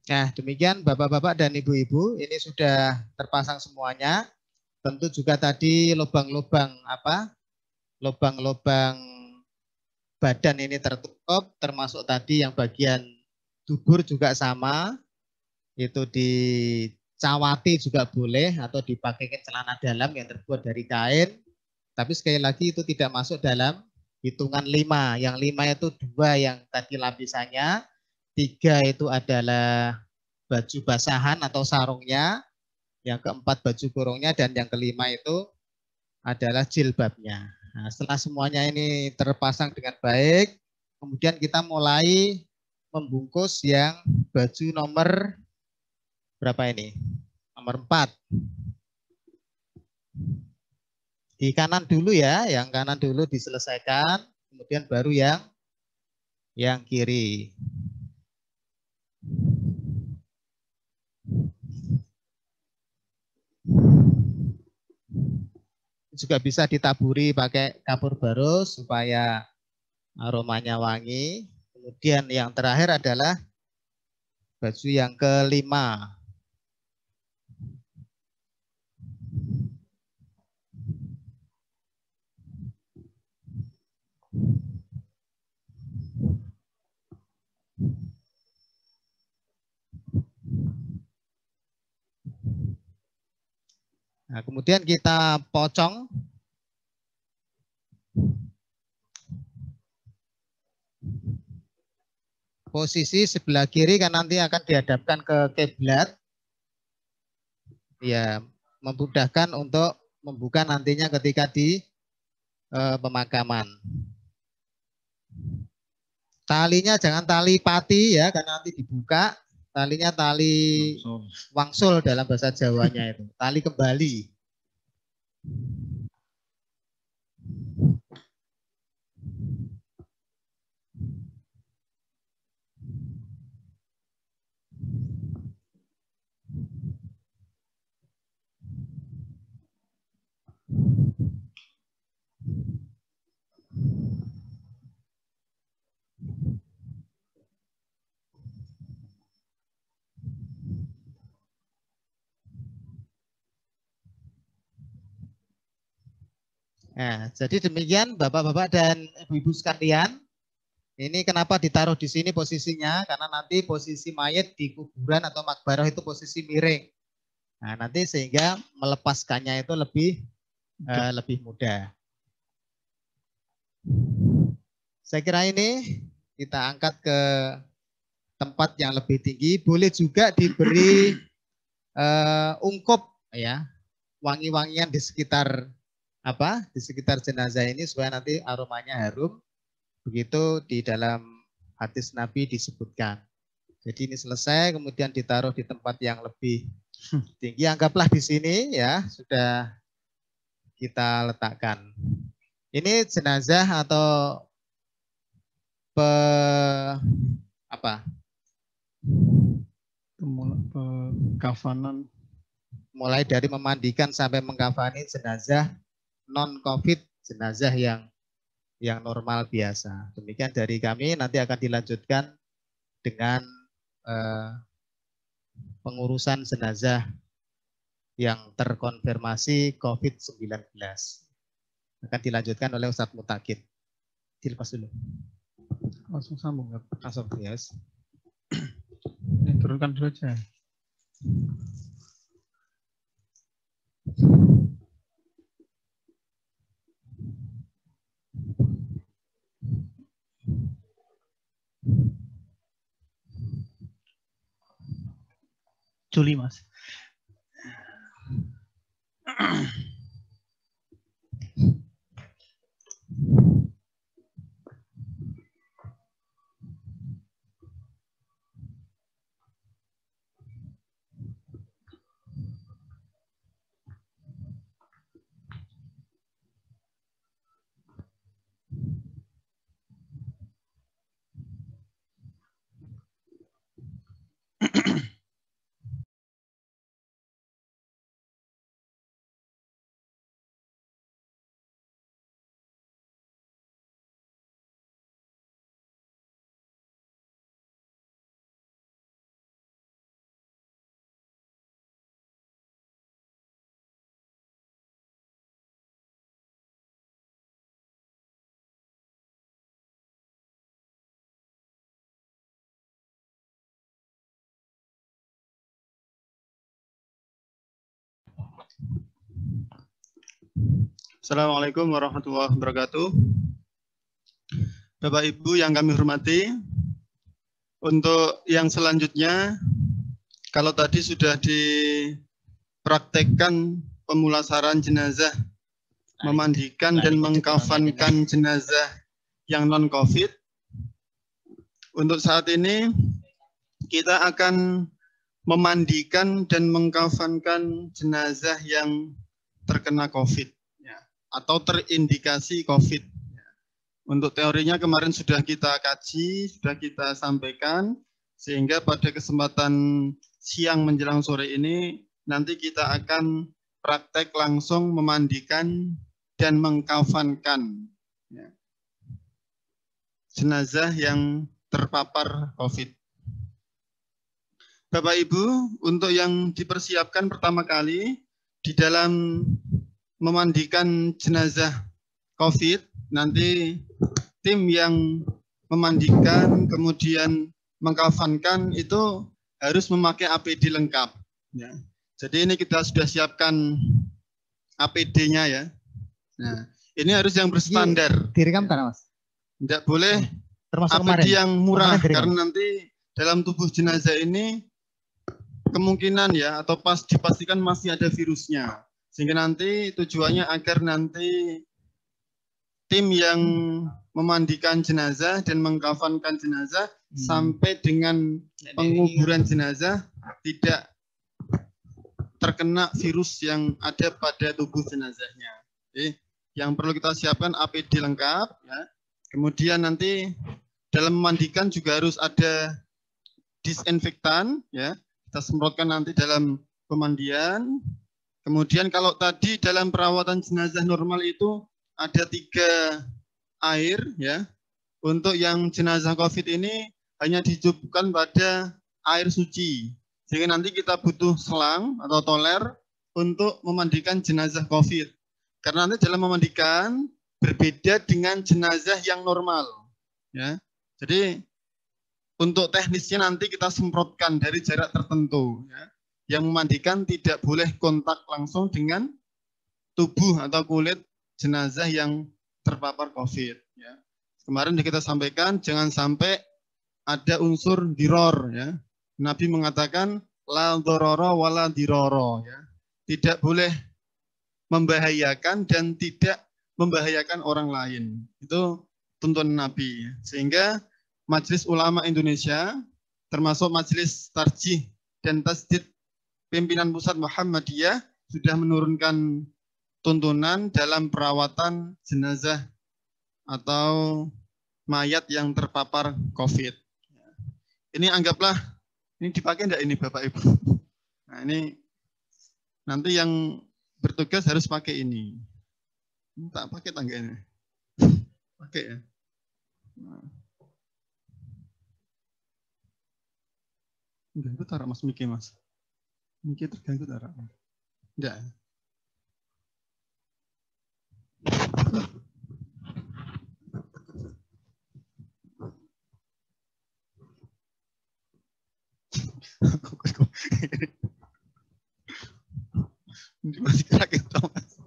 Nah, demikian Bapak-bapak dan Ibu-ibu, ini sudah terpasang semuanya. Tentu juga tadi lubang-lubang apa? Lubang-lubang badan ini tertutup, termasuk tadi yang bagian dubur juga sama. Itu dicawati juga boleh atau dipakaikan celana dalam yang terbuat dari kain. Tapi sekali lagi itu tidak masuk dalam hitungan 5. Yang 5 itu 2 yang tadi lapisannya. 3 itu adalah baju basahan atau sarungnya, yang keempat baju kurungnya, dan yang kelima itu adalah jilbabnya. Nah, setelah semuanya ini terpasang dengan baik, kemudian kita mulai membungkus yang baju nomor berapa ini? Nomor 4. Di kanan dulu ya, yang kanan dulu diselesaikan, kemudian baru yang kiri. Juga bisa ditaburi pakai kapur barus supaya aromanya wangi. Kemudian yang terakhir adalah baju yang kelima. Nah, kemudian kita pocong. Posisi sebelah kiri kan nanti akan dihadapkan ke kiblat. Ya, memudahkan untuk membuka nantinya ketika di pemakaman. Talinya jangan tali pati ya, karena nanti dibuka. Talinya tali wangsul dalam bahasa Jawanya itu. Tali kembali. Nah, jadi demikian Bapak-bapak dan Ibu-ibu sekalian. Ini kenapa ditaruh di sini posisinya? Karena nanti posisi mayat di kuburan atau makbarah itu posisi miring. Nah, nanti sehingga melepaskannya itu lebih mudah. Saya kira ini kita angkat ke tempat yang lebih tinggi. Boleh juga diberi ungkup ya, wangi-wangian di sekitar jenazah ini supaya nanti aromanya harum. Begitu di dalam hadis Nabi disebutkan. Jadi ini selesai, kemudian ditaruh di tempat yang lebih tinggi. Anggaplah di sini ya, sudah kita letakkan. Ini jenazah atau kafanan. Mulai dari memandikan sampai mengkafani jenazah non-COVID, jenazah yang normal biasa. Demikian dari kami, nanti akan dilanjutkan dengan pengurusan jenazah yang terkonfirmasi COVID-19. Akan dilanjutkan oleh Ustadz Mutakid. Dilepas dulu. Langsung sambung. Langsung, yes. Turunkan dulu aja. Juli, Mas. Assalamualaikum warahmatullahi wabarakatuh. Bapak Ibu yang kami hormati, untuk yang selanjutnya, kalau tadi sudah dipraktekkan pemulasaran jenazah, memandikan dan mengkafankan jenazah yang non-COVID, untuk saat ini kita akan memandikan dan mengkafankan jenazah yang terkena COVID atau terindikasi COVID. Untuk teorinya kemarin sudah kita kaji, sudah kita sampaikan, sehingga pada kesempatan siang menjelang sore ini nanti kita akan praktek langsung memandikan dan mengkafankan. jenazah yang terpapar COVID. Bapak Ibu, untuk yang dipersiapkan pertama kali di dalam memandikan jenazah COVID, nanti tim yang memandikan kemudian mengkafankan itu harus memakai APD lengkap. Ya. Jadi ini kita sudah siapkan APD-nya ya. Nah, ini harus yang berstandar. Direkam kan, Mas? Tidak boleh termasuk APD kemarin yang murah karena nanti dalam tubuh jenazah ini kemungkinan ya atau dipastikan masih ada virusnya. Sehingga nanti tujuannya agar nanti tim yang memandikan jenazah dan mengkafankan jenazah sampai dengan penguburan jenazah tidak terkena virus yang ada pada tubuh jenazahnya. Jadi, yang perlu kita siapkan APD lengkap ya. Kemudian nanti dalam memandikan juga harus ada disinfektan ya. Kita semprotkan nanti dalam pemandian. Kemudian kalau tadi dalam perawatan jenazah normal itu ada 3 air ya. Untuk yang jenazah COVID ini hanya dicukupkan pada air suci. Sehingga nanti kita butuh selang atau toler untuk memandikan jenazah COVID. Karena nanti dalam memandikan berbeda dengan jenazah yang normal. Ya. Jadi untuk teknisnya nanti kita semprotkan dari jarak tertentu. Ya. Yang memandikan tidak boleh kontak langsung dengan tubuh atau kulit jenazah yang terpapar COVID. Ya. Kemarin kita sampaikan jangan sampai ada unsur diror. Ya. Nabi mengatakan la dororo wala diroro. Ya. Tidak boleh membahayakan dan tidak membahayakan orang lain. Itu tuntunan Nabi. Sehingga Majelis Ulama Indonesia, termasuk Majelis Tarjih dan Tasdid Pimpinan Pusat Muhammadiyah, sudah menurunkan tuntunan dalam perawatan jenazah atau mayat yang terpapar COVID. Ini anggaplah, ini dipakai enggak ini Bapak Ibu? Nah ini, nanti yang bertugas harus pakai ini. Tak pakai tangga ini. Pakai ya. Nah. Enggak, itu taruh Mas Miki, Mas. Miki terganggu taruh. Enggak. Ini masih gerak itu, Mas.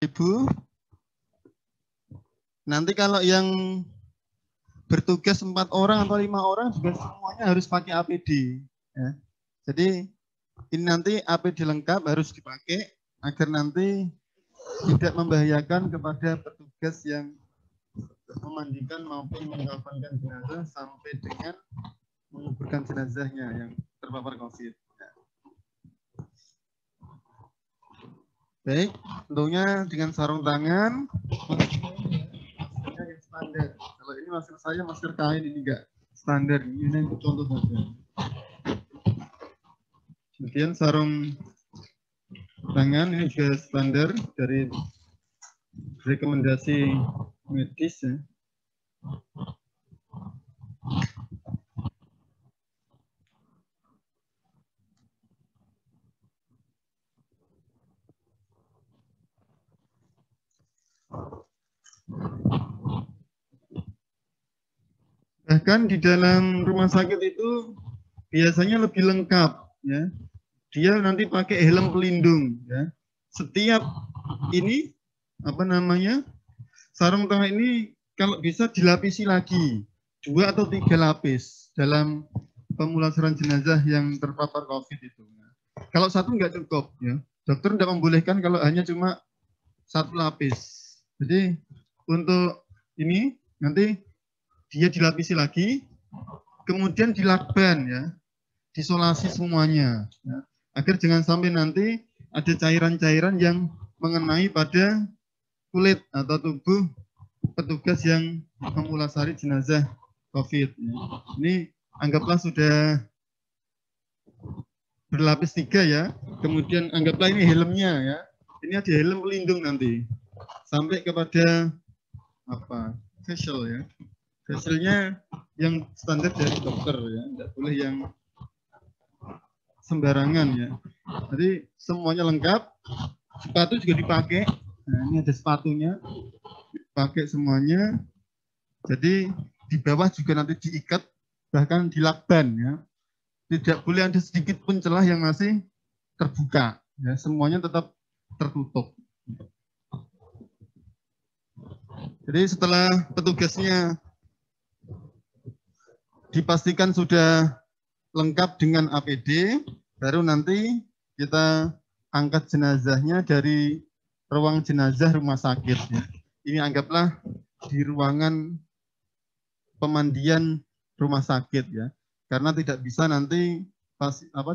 Ibu, nanti kalau yang bertugas 4 orang atau 5 orang juga semuanya harus pakai APD. Ya. Jadi ini nanti APD lengkap harus dipakai agar nanti tidak membahayakan kepada petugas yang memandikan maupun mengkafankan jenazah sampai dengan menguburkan jenazahnya yang terpapar COVID. Ya. Baik, tentunya dengan sarung tangan, maskernya yang standar. Kalau ini masker saya, masker kain ini enggak standar. Ini contoh saja. Kemudian sarung tangan ini juga standar dari rekomendasi medis ya. Bahkan di dalam rumah sakit itu biasanya lebih lengkap ya. Dia nanti pakai helm pelindung ya. Setiap ini apa namanya? Sarung tangan ini kalau bisa dilapisi lagi 2 atau 3 lapis dalam pemulasaran jenazah yang terpapar COVID itu. Kalau satu nggak cukup ya. Dokter tidak membolehkan kalau hanya cuma 1 lapis. Jadi untuk ini nanti dia dilapisi lagi, kemudian dilakban ya, disolasi semuanya, ya, agar jangan sampai nanti ada cairan-cairan yang mengenai pada kulit atau tubuh petugas yang memulasari jenazah COVID. Ya. Ini anggaplah sudah berlapis 3 ya, Kemudian anggaplah ini helmnya ya. Ini ada helm pelindung nanti. Sampai kepada apa? Facial ya. Facialnya yang standar dari dokter ya. Tidak boleh yang sembarangan ya. Jadi semuanya lengkap. Sepatu juga dipakai. Nah, ini ada sepatunya. Pakai semuanya. Jadi di bawah juga nanti diikat, bahkan dilakban ya. Tidak boleh ada sedikit pun celah yang masih terbuka. Ya, semuanya tetap tertutup. Jadi setelah petugasnya dipastikan sudah lengkap dengan APD, baru nanti kita angkat jenazahnya dari ruang jenazah rumah sakit. Ya. Ini anggaplah di ruangan pemandian rumah sakit ya, karena tidak bisa nanti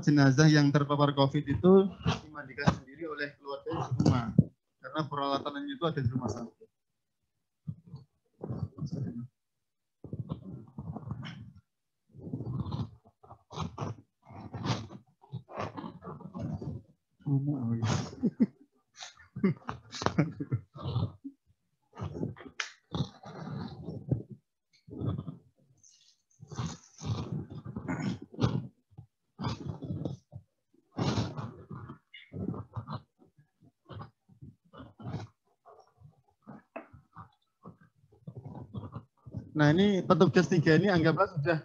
jenazah yang terpapar COVID itu dimandikan sendiri oleh keluarga di rumah, karena peralatannya itu ada di rumah sakit. Nah ini petugas 3 ini anggaplah sudah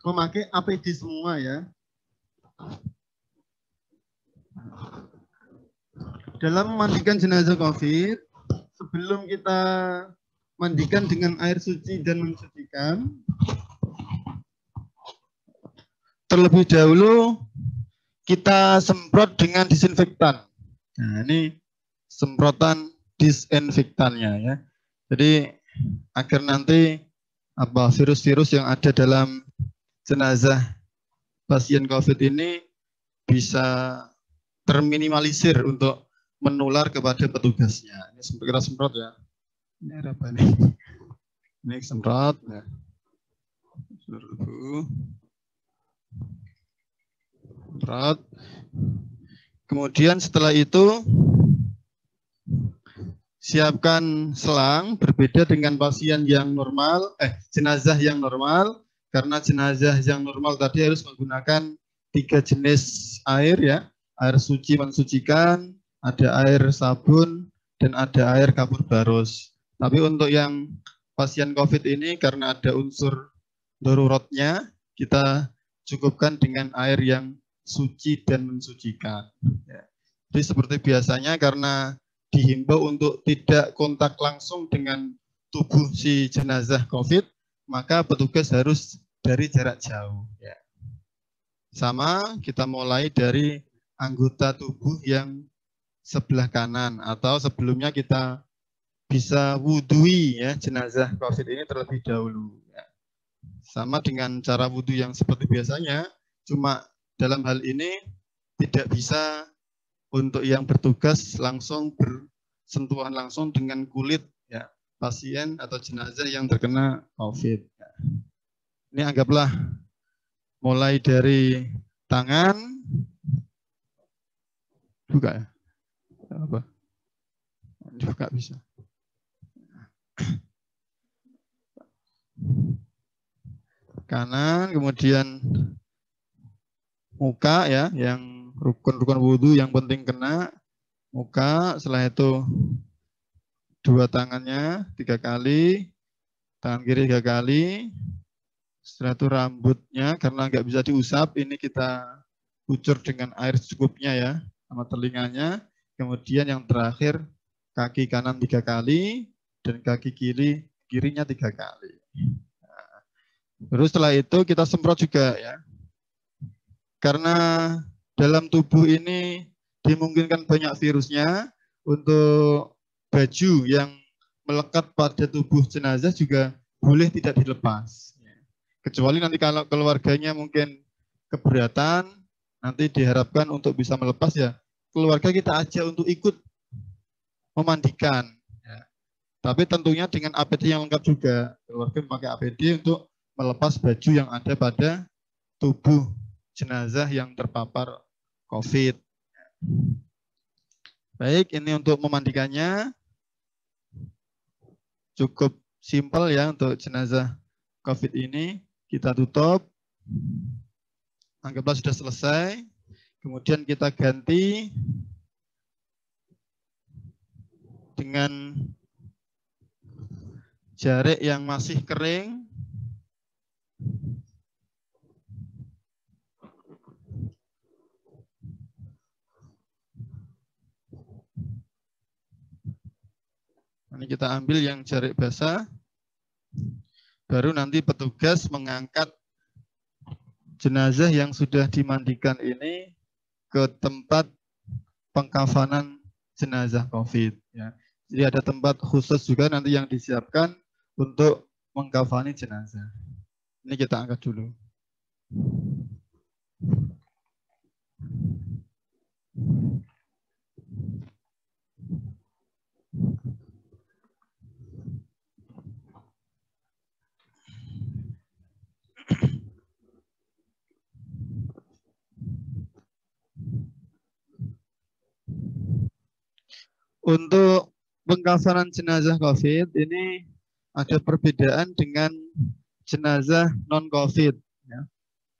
memakai APD semua ya. Dalam memandikan jenazah COVID, sebelum kita mandikan dengan air suci dan mensucikan, terlebih dahulu kita semprot dengan disinfektan. Nah ini semprotan disinfektannya ya. Jadi agar nanti virus-virus yang ada dalam jenazah pasien COVID ini bisa terminimalisir untuk menular kepada petugasnya. Ini kita semprot ya. Ini apa nih? Ini semprot. Ya. Semprot. Kemudian setelah itu siapkan selang, berbeda dengan pasien yang normal, jenazah yang normal, karena jenazah yang normal tadi harus menggunakan 3 jenis air ya, air suci mensucikan, ada air sabun, dan ada air kapur barus. Tapi untuk yang pasien COVID ini karena ada unsur daruratnya, kita cukupkan dengan air yang suci dan mensucikan. Ya. Jadi seperti biasanya karena dihimbau untuk tidak kontak langsung dengan tubuh si jenazah COVID, maka petugas harus dari jarak jauh. Ya. Sama, kita mulai dari anggota tubuh yang sebelah kanan, atau sebelumnya kita bisa wudhui ya jenazah COVID ini terlebih dahulu. Ya. Sama dengan cara wudhu yang seperti biasanya, cuma dalam hal ini tidak bisa untuk yang bertugas langsung bersentuhan langsung dengan kulit ya pasien atau jenazah yang terkena COVID. Ini anggaplah mulai dari tangan, buka ya, apa? Buka bisa. Kanan, kemudian muka ya, yang rukun-rukun wudhu yang penting kena muka, setelah itu 2 tangannya 3 kali, tangan kiri 3 kali, setelah itu rambutnya karena nggak bisa diusap, ini kita ucur dengan air secukupnya ya, sama telinganya, kemudian yang terakhir kaki kanan 3 kali, dan kaki kirinya 3 kali. Nah, terus setelah itu kita semprot juga ya, karena dalam tubuh ini dimungkinkan banyak virusnya, untuk baju yang melekat pada tubuh jenazah juga boleh tidak dilepas. Kecuali nanti kalau keluarganya mungkin keberatan, nanti diharapkan untuk bisa melepas ya, keluarga kita ajak untuk ikut memandikan. Ya. Tapi tentunya dengan APD yang lengkap juga, keluarga memakai APD untuk melepas baju yang ada pada tubuh jenazah yang terpapar COVID. Baik, ini untuk memandikannya. Cukup simpel ya untuk jenazah COVID ini. Kita tutup. Anggaplah sudah selesai. Kemudian kita ganti dengan jarik yang masih kering. Ini kita ambil yang jarik basah. Baru nanti petugas mengangkat jenazah yang sudah dimandikan ini ke tempat pengkafanan jenazah COVID. Ya. Jadi ada tempat khusus juga nanti yang disiapkan untuk mengkafani jenazah. Ini kita angkat dulu. Untuk pengkafanan jenazah COVID ini ada perbedaan dengan jenazah non-COVID. Ya.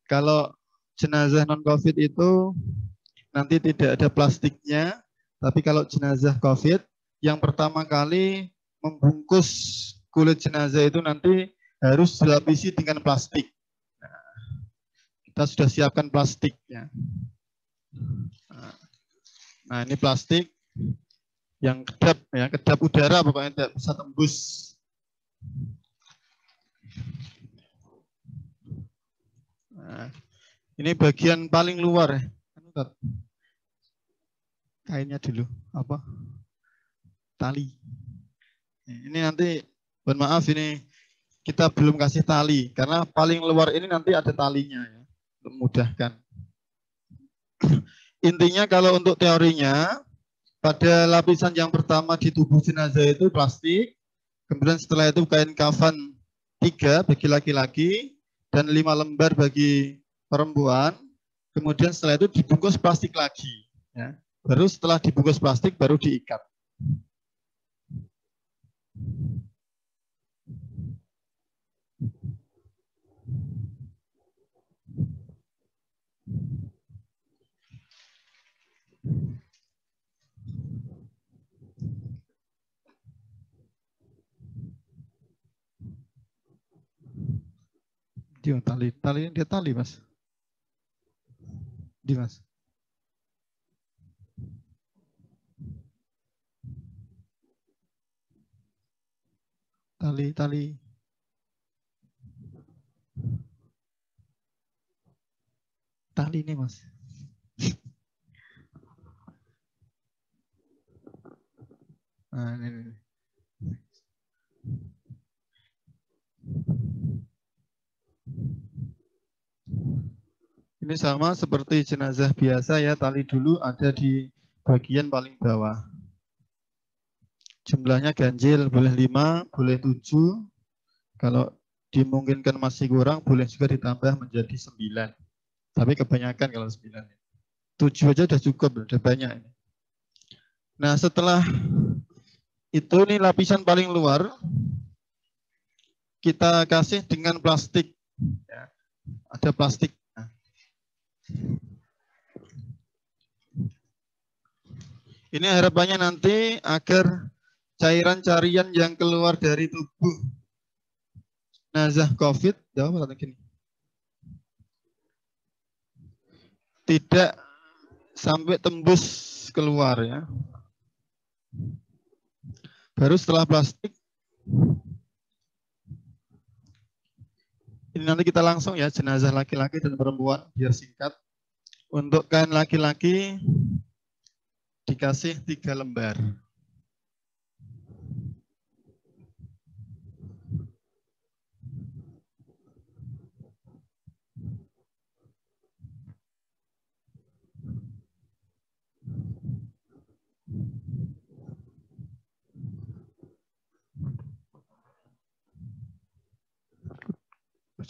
Kalau jenazah non-COVID itu nanti tidak ada plastiknya, tapi kalau jenazah COVID yang pertama kali membungkus kulit jenazah itu nanti harus dilapisi dengan plastik. Nah, kita sudah siapkan plastiknya. Nah, ini plastik yang kedap, ya, kedap udara pokoknya tidak bisa tembus. Nah, ini bagian paling luar ya. Kainnya dulu apa? Tali. Ini nanti, mohon maaf ini kita belum kasih tali karena paling luar ini nanti ada talinya ya, untuk memudahkan. Intinya kalau untuk teorinya pada lapisan yang pertama di tubuh jenazah itu plastik, kemudian setelah itu kain kafan 3 bagi laki-laki dan 5 lembar bagi perempuan, kemudian setelah itu dibungkus plastik lagi. Ya. Baru setelah dibungkus plastik baru diikat. Dia tali dia tali mas, di mas. Tali ini mas. Nah, ini. Ini sama seperti jenazah biasa ya, tali dulu ada di bagian paling bawah. Jumlahnya ganjil, boleh 5, boleh 7. Kalau dimungkinkan masih kurang, boleh juga ditambah menjadi 9. Tapi kebanyakan kalau 9. 7 aja udah cukup, udah banyak. Nah setelah itu nih lapisan paling luar, kita kasih dengan plastik. Ya, ada plastik. Ini harapannya nanti agar cairan-cairan yang keluar dari tubuh jenazah COVID, tidak sampai tembus keluar ya. Baru setelah plastik, ini nanti kita langsung ya jenazah laki-laki dan perempuan biar singkat. Untuk kain laki-laki dikasih 3 lembar.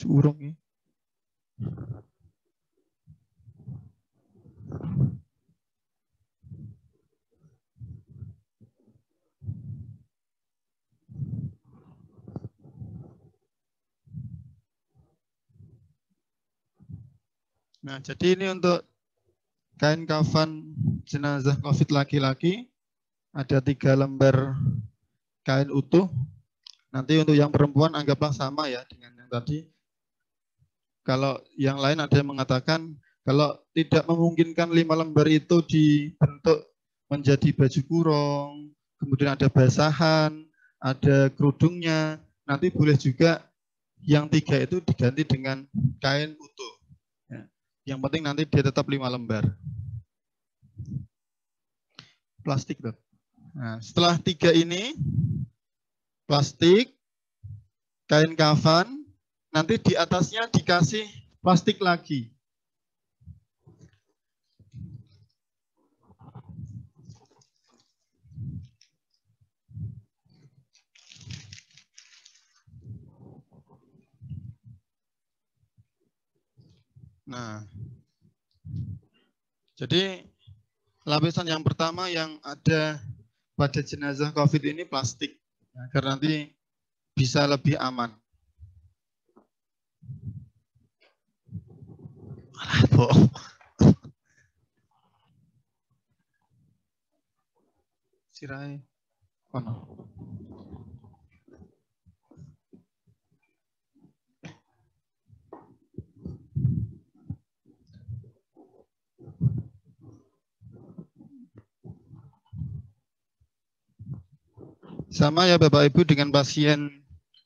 Urung ya. Nah, jadi ini untuk kain kafan jenazah COVID laki-laki ada 3 lembar kain utuh. Nanti untuk yang perempuan anggaplah sama ya dengan yang tadi. Kalau yang lain ada yang mengatakan kalau tidak memungkinkan 5 lembar itu dibentuk menjadi baju kurung, kemudian ada basahan, ada kerudungnya, nanti boleh juga yang 3 itu diganti dengan kain utuh. Ya. Yang penting nanti dia tetap 5 lembar. Plastik, Dok. Nah, setelah 3 ini, plastik, kain kafan, nanti di atasnya dikasih plastik lagi. Nah, jadi lapisan yang pertama yang ada pada jenazah COVID ini plastik, agar nanti bisa lebih aman. Alah, bohong. Sirai. Oh, no. Sama ya Bapak Ibu dengan pasien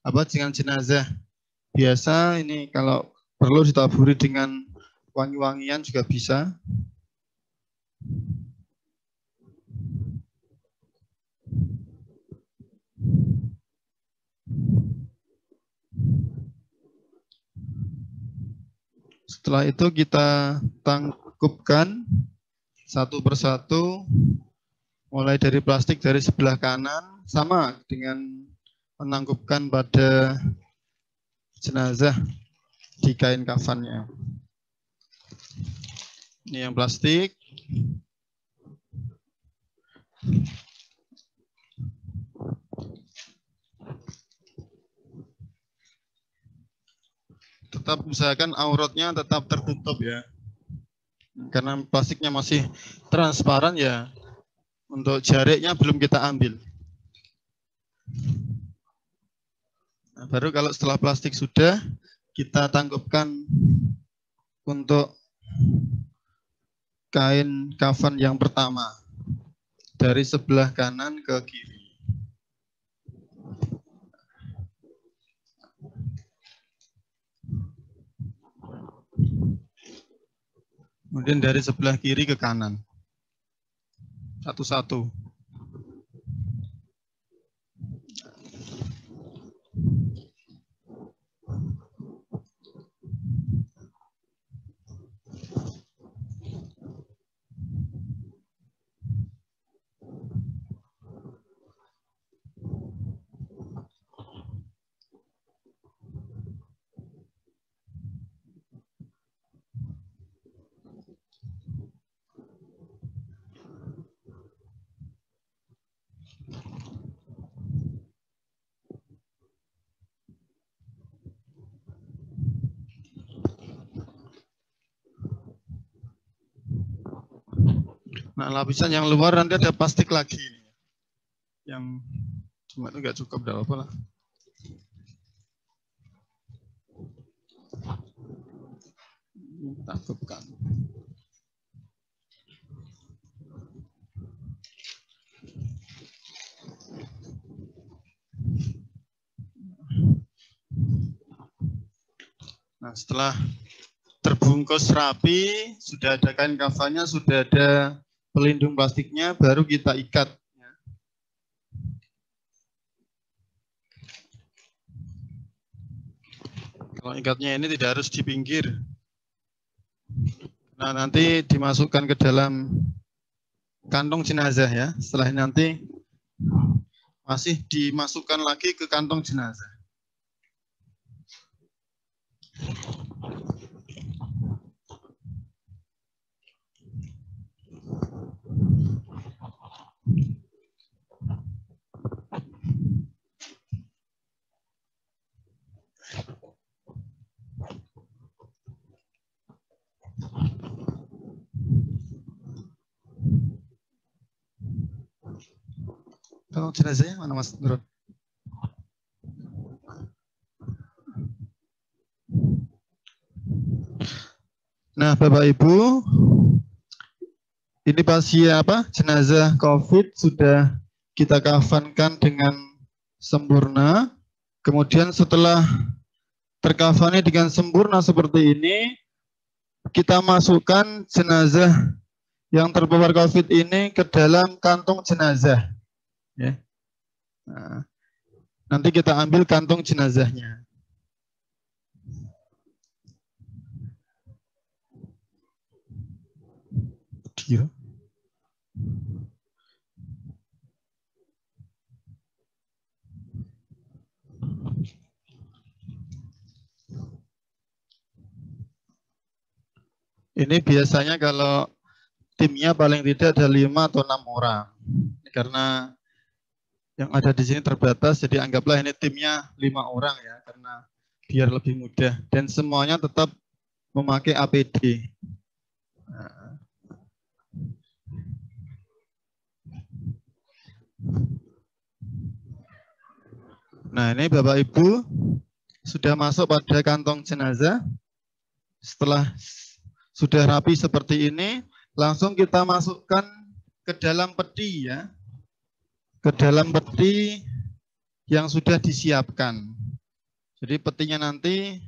dengan jenazah biasa, ini kalau perlu ditaburi dengan wangi-wangian juga bisa. Setelah itu kita tangkupkan satu persatu, mulai dari plastik dari sebelah kanan, sama dengan menangkupkan pada jenazah di kain kafannya. Ini yang plastik. Tetap usahakan auratnya tetap tertutup ya. Karena plastiknya masih transparan ya. Untuk jariknya belum kita ambil. Nah, baru kalau setelah plastik sudah, kita tangkupkan untuk kain kafan yang pertama. Dari sebelah kanan ke kiri. Kemudian dari sebelah kiri ke kanan. Satu-satu. Nah, lapisan yang luar nanti ada plastik lagi. Yang cuma itu nggak cukup, enggak apa-apa lah. Tangkupkan. Nah, setelah terbungkus rapi, sudah ada kain kafannya, sudah ada pelindung plastiknya, baru kita ikat. Kalau ikatnya ini tidak harus di pinggir. Nah, nanti dimasukkan ke dalam kantong jenazah ya. Setelah ini nanti masih dimasukkan lagi ke kantong jenazah. Kantong jenazahnya mana Mas Nurul? Nah, Bapak Ibu, ini pasien jenazah COVID sudah kita kafankan dengan sempurna. Kemudian setelah terkafani dengan sempurna seperti ini, kita masukkan jenazah yang terpapar COVID ini ke dalam kantong jenazah. Ya. Nah, nanti kita ambil kantong jenazahnya. Dia. Ini biasanya kalau timnya paling tidak ada 5 atau 6 orang. Karena yang ada di sini terbatas, jadi anggaplah ini timnya 5 orang ya, karena biar lebih mudah. Dan semuanya tetap memakai APD. Nah, ini Bapak Ibu sudah masuk pada kantong jenazah. Setelah sudah rapi seperti ini, langsung kita masukkan ke dalam peti ya. Ke dalam peti yang sudah disiapkan. Jadi petinya nanti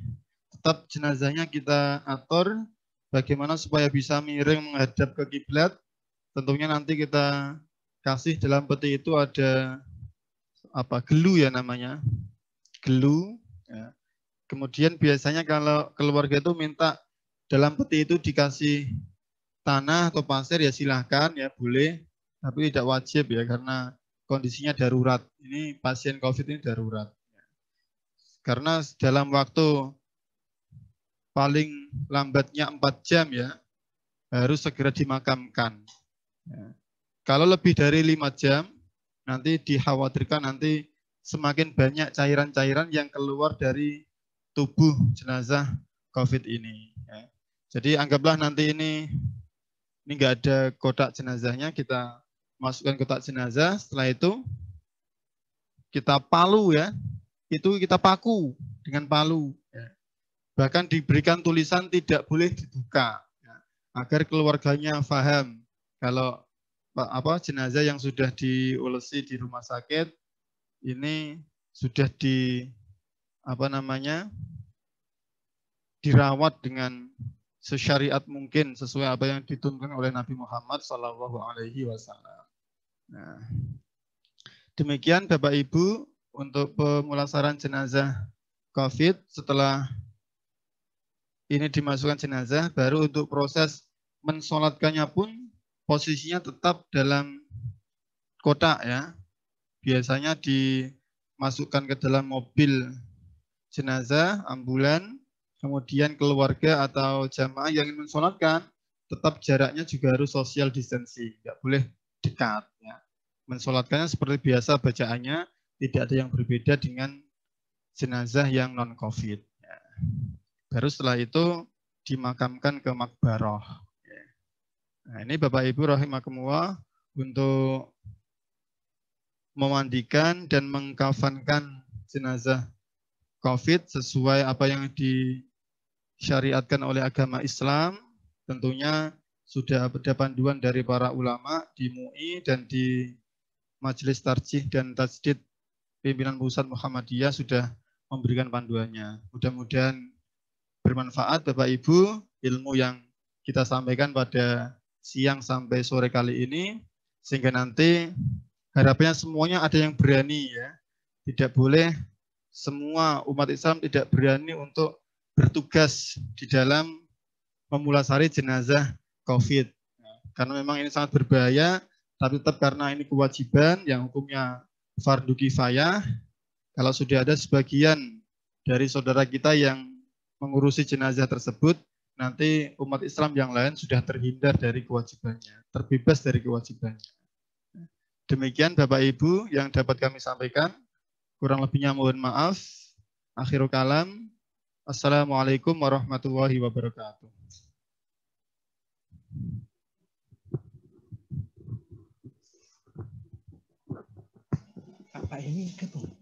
tetap jenazahnya kita atur bagaimana supaya bisa miring menghadap ke kiblat. Tentunya nanti kita kasih dalam peti itu ada gelu ya namanya, gelu. Ya. Kemudian biasanya kalau keluarga itu minta dalam peti itu dikasih tanah atau pasir ya silahkan ya boleh, tapi tidak wajib ya karena kondisinya darurat. Ini pasien COVID ini darurat. Karena dalam waktu paling lambatnya 4 jam ya harus segera dimakamkan. Ya. Kalau lebih dari 5 jam nanti dikhawatirkan nanti semakin banyak cairan-cairan yang keluar dari tubuh jenazah COVID ini. Ya. Jadi anggaplah nanti ini nggak ada kotak jenazahnya, kita masukkan kotak jenazah. Setelah itu kita palu ya, itu kita paku dengan palu. Ya. Bahkan diberikan tulisan tidak boleh dibuka ya, agar keluarganya paham kalau jenazah yang sudah diulesi di rumah sakit ini sudah dirawat dengan sesyariat mungkin sesuai apa yang dituntun oleh Nabi Muhammad SAW. Nah, demikian Bapak Ibu untuk pemulasaran jenazah COVID. Setelah ini dimasukkan jenazah, baru untuk proses mensolatkannya pun posisinya tetap dalam kotak ya. Biasanya dimasukkan ke dalam mobil jenazah, ambulan, kemudian keluarga atau jamaah yang ingin mensolatkan, tetap jaraknya juga harus social distancing, nggak boleh dekat. Ya. Mensolatkannya seperti biasa bacaannya, tidak ada yang berbeda dengan jenazah yang non-COVID. Ya. Baru setelah itu dimakamkan ke makbaroh. Ya. Nah, ini Bapak Ibu rahimakumullah untuk memandikan dan mengkafankan jenazah COVID sesuai apa yang disyariatkan oleh agama Islam. Tentunya sudah ada panduan dari para ulama di MUI dan di Majelis Tarjih dan Tajdid Pimpinan Pusat Muhammadiyah sudah memberikan panduannya. Mudah-mudahan bermanfaat Bapak Ibu ilmu yang kita sampaikan pada siang sampai sore kali ini, sehingga nanti harapannya semuanya ada yang berani ya. Tidak boleh semua umat Islam tidak berani untuk bertugas di dalam memulasari jenazah COVID. Karena memang ini sangat berbahaya, tapi tetap karena ini kewajiban yang hukumnya fardu kifayah. Kalau sudah ada sebagian dari saudara kita yang mengurusi jenazah tersebut, nanti umat Islam yang lain sudah terhindar dari kewajibannya, terbebas dari kewajibannya. Demikian Bapak Ibu yang dapat kami sampaikan. Kurang lebihnya mohon maaf. Akhirul kalam. Assalamualaikum warahmatullahi wabarakatuh. Pak ini ketemu.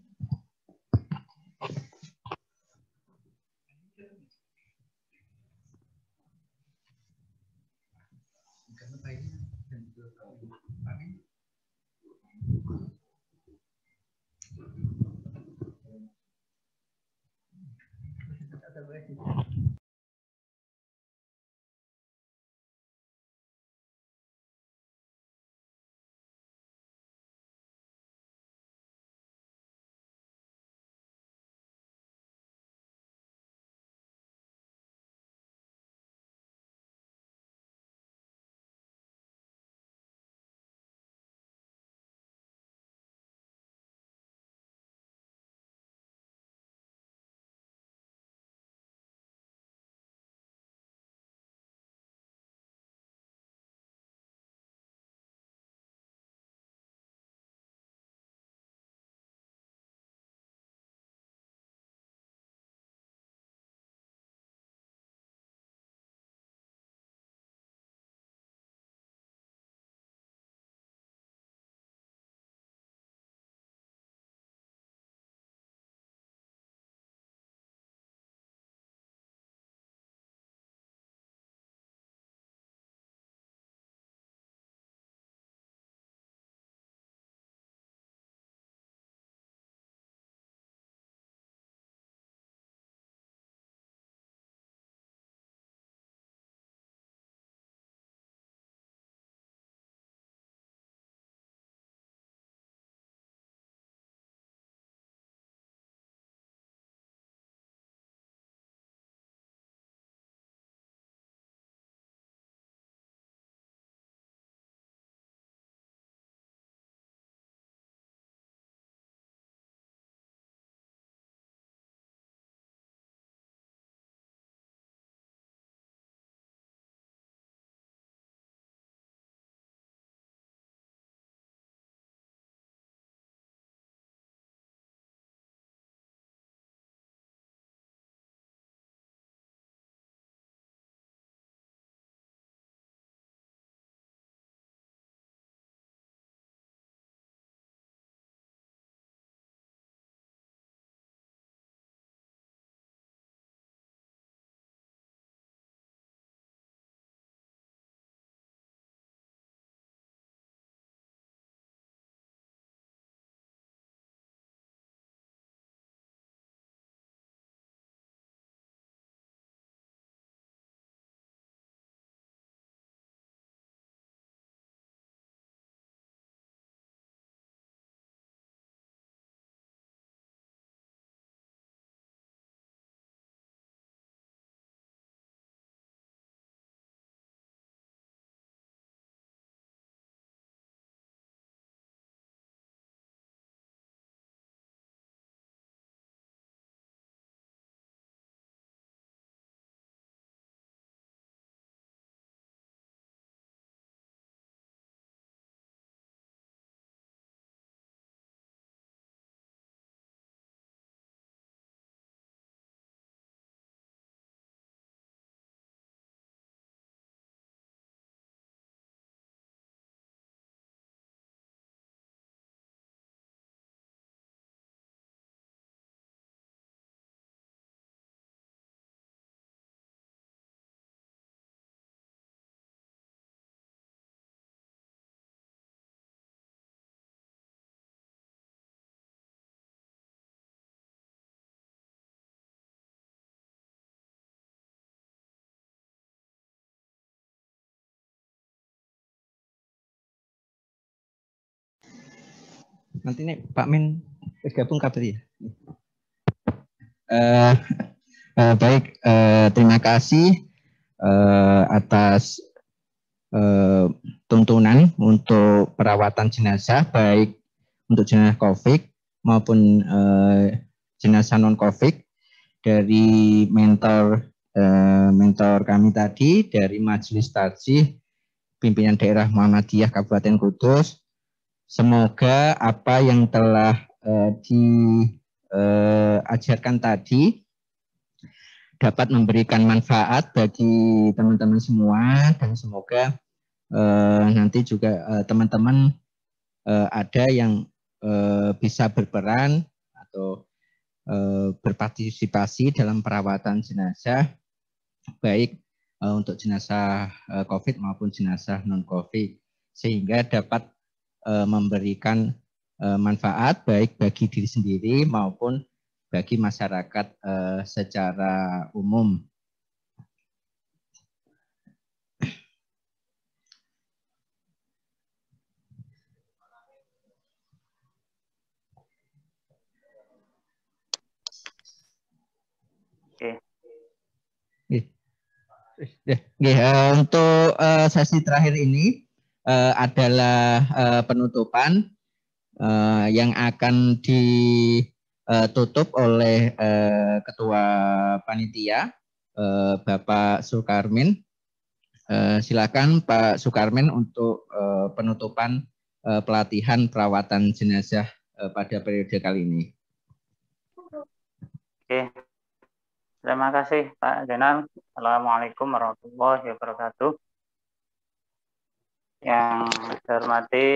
Nanti nih Pak Min gabung kabar ya. Baik, terima kasih atas tuntunan untuk perawatan jenazah, baik untuk jenazah COVID maupun jenazah non COVID dari mentor kami tadi dari Majelis Tarjih Pimpinan Daerah Muhammadiyah Kabupaten Kudus. Semoga apa yang telah diajarkan tadi dapat memberikan manfaat bagi teman-teman semua, dan semoga nanti juga teman-teman ada yang bisa berperan atau berpartisipasi dalam perawatan jenazah, baik untuk jenazah COVID maupun jenazah non-COVID, sehingga dapat memberikan manfaat baik bagi diri sendiri maupun bagi masyarakat secara umum. Untuk sesi terakhir ini adalah penutupan yang akan ditutup oleh Ketua Panitia, Bapak Sukarmin. Silakan Pak Sukarmin untuk penutupan pelatihan perawatan jenazah pada periode kali ini. Oke. Terima kasih Pak Zainal. Assalamualaikum warahmatullahi wabarakatuh. Yang saya hormati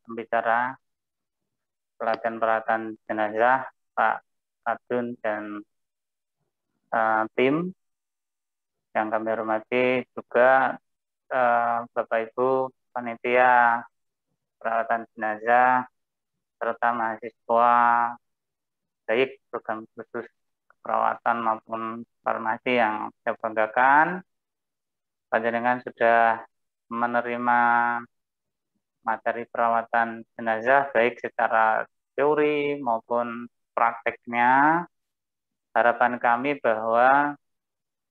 pembicara pelatihan perawatan jenazah Pak Adun dan tim. Yang kami hormati juga Bapak Ibu panitia perawatan jenazah serta mahasiswa baik program khusus keperawatan maupun farmasi yang saya banggakan. Panjenengan sudah menerima materi perawatan jenazah baik secara teori maupun prakteknya. Harapan kami bahwa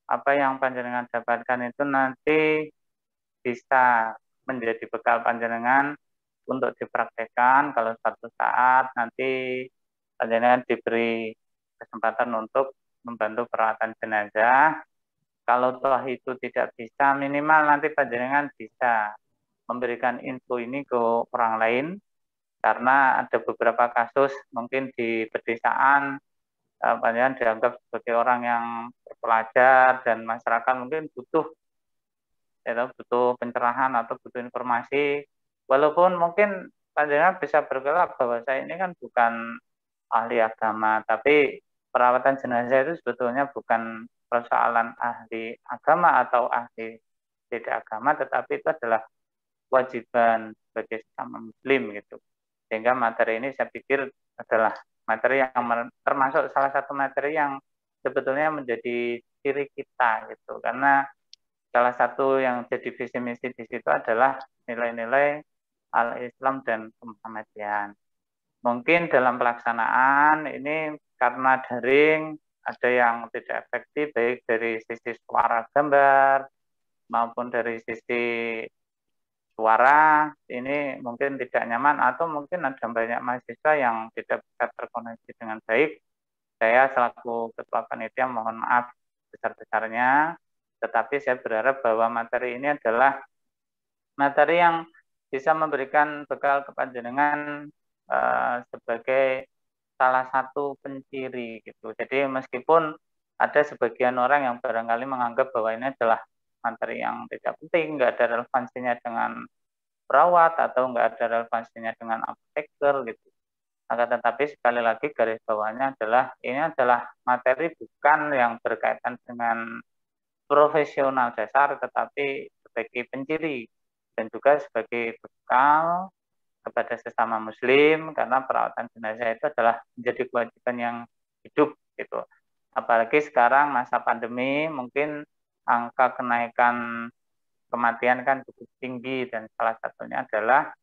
apa yang panjenengan dapatkan itu nanti bisa menjadi bekal panjenengan untuk dipraktekkan kalau suatu saat nanti panjenengan diberi kesempatan untuk membantu perawatan jenazah. Kalau toh itu tidak bisa, minimal nanti panjenengan bisa memberikan info ini ke orang lain, karena ada beberapa kasus mungkin di pedesaan panjenengan dianggap sebagai orang yang terpelajar dan masyarakat mungkin butuh pencerahan atau butuh informasi, walaupun mungkin panjenengan bisa berkelak bahwa saya ini kan bukan ahli agama, tapi perawatan jenazah itu sebetulnya bukan persoalan ahli agama atau ahli tidak agama, tetapi itu adalah kewajiban sebagai sesama muslim gitu. Sehingga materi ini saya pikir adalah materi yang termasuk salah satu materi yang sebetulnya menjadi ciri kita gitu, karena salah satu yang jadi visi misi di situ adalah nilai-nilai al-Islam dan Muhammadiyah. Mungkin dalam pelaksanaan ini karena daring ada yang tidak efektif baik dari sisi suara gambar maupun dari sisi suara ini mungkin tidak nyaman, atau mungkin ada banyak mahasiswa yang tidak bisa terkoneksi dengan baik. Saya selaku Ketua Panitia mohon maaf besar-besarnya, tetapi saya berharap bahwa materi ini adalah materi yang bisa memberikan bekal kepada panjenengan sebagai salah satu penciri gitu. Jadi meskipun ada sebagian orang yang barangkali menganggap bahwa ini adalah materi yang tidak penting, nggak ada relevansinya dengan perawat atau nggak ada relevansinya dengan apoteker gitu. Akan tetapi sekali lagi garis bawahnya adalah ini adalah materi bukan yang berkaitan dengan profesional dasar, tetapi sebagai penciri dan juga sebagai bekal kepada sesama muslim, karena perawatan jenazah itu adalah menjadi kewajiban yang hidup gitu. Apalagi sekarang masa pandemi, mungkin angka kenaikan kematian kan cukup tinggi, dan salah satunya adalah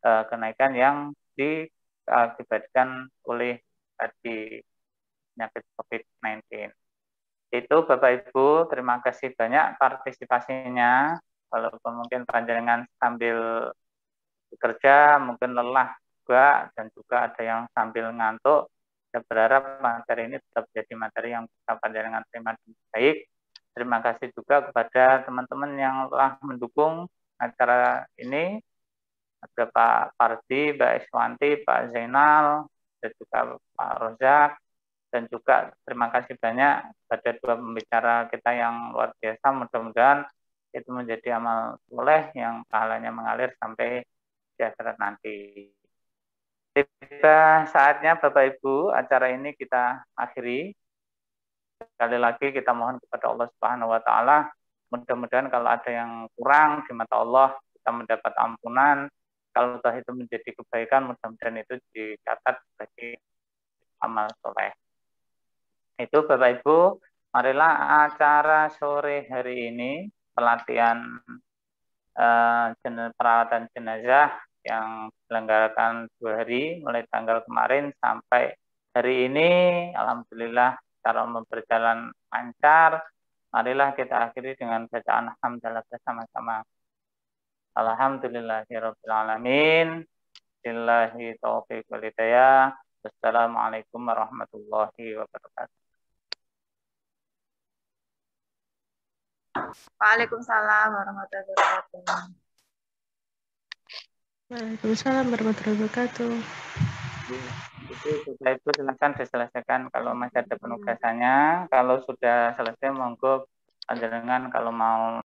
kenaikan yang diakibatkan oleh tadi penyakit COVID-19. Itu Bapak Ibu, terima kasih banyak partisipasinya. Walaupun mungkin panjenengan sambil bekerja, mungkin lelah juga, dan juga ada yang sambil ngantuk. Saya berharap materi ini tetap jadi materi yang bisa panjenengan terima dengan baik. Terima kasih juga kepada teman-teman yang telah mendukung acara ini. Ada Pak Pardi, Mbak Iswanti, Pak Zainal, dan juga Pak Rozak. Dan juga terima kasih banyak pada dua pembicara kita yang luar biasa. Mudah-mudahan itu menjadi amal soleh yang pahalanya mengalir sampai di akhirat nanti. Tiba saatnya Bapak Ibu, acara ini kita akhiri. Sekali lagi kita mohon kepada Allah Subhanahu wa taala, mudah-mudahan kalau ada yang kurang di mata Allah, kita mendapat ampunan. Kalau toh itu menjadi kebaikan, mudah-mudahan itu dicatat sebagai amal soleh. Itu Bapak Ibu, marilah acara sore hari ini, pelatihan perawatan jenazah yang diselenggarakan 2 hari, mulai tanggal kemarin sampai hari ini. Alhamdulillah cara berjalan lancar. Marilah kita akhiri dengan bacaan hamdalah bersama-sama. Alhamdulillahirabbil alamin. Billahi taufiq wal hidayah. Wassalamualaikum warahmatullahi wabarakatuh. Waalaikumsalam warahmatullahi wabarakatuh. Waalaikumsalam warahmatullahi wabarakatuh. Itu silakan diselesaikan kalau masih ada penugasannya. Kalau sudah selesai, monggo panjenengan kalau mau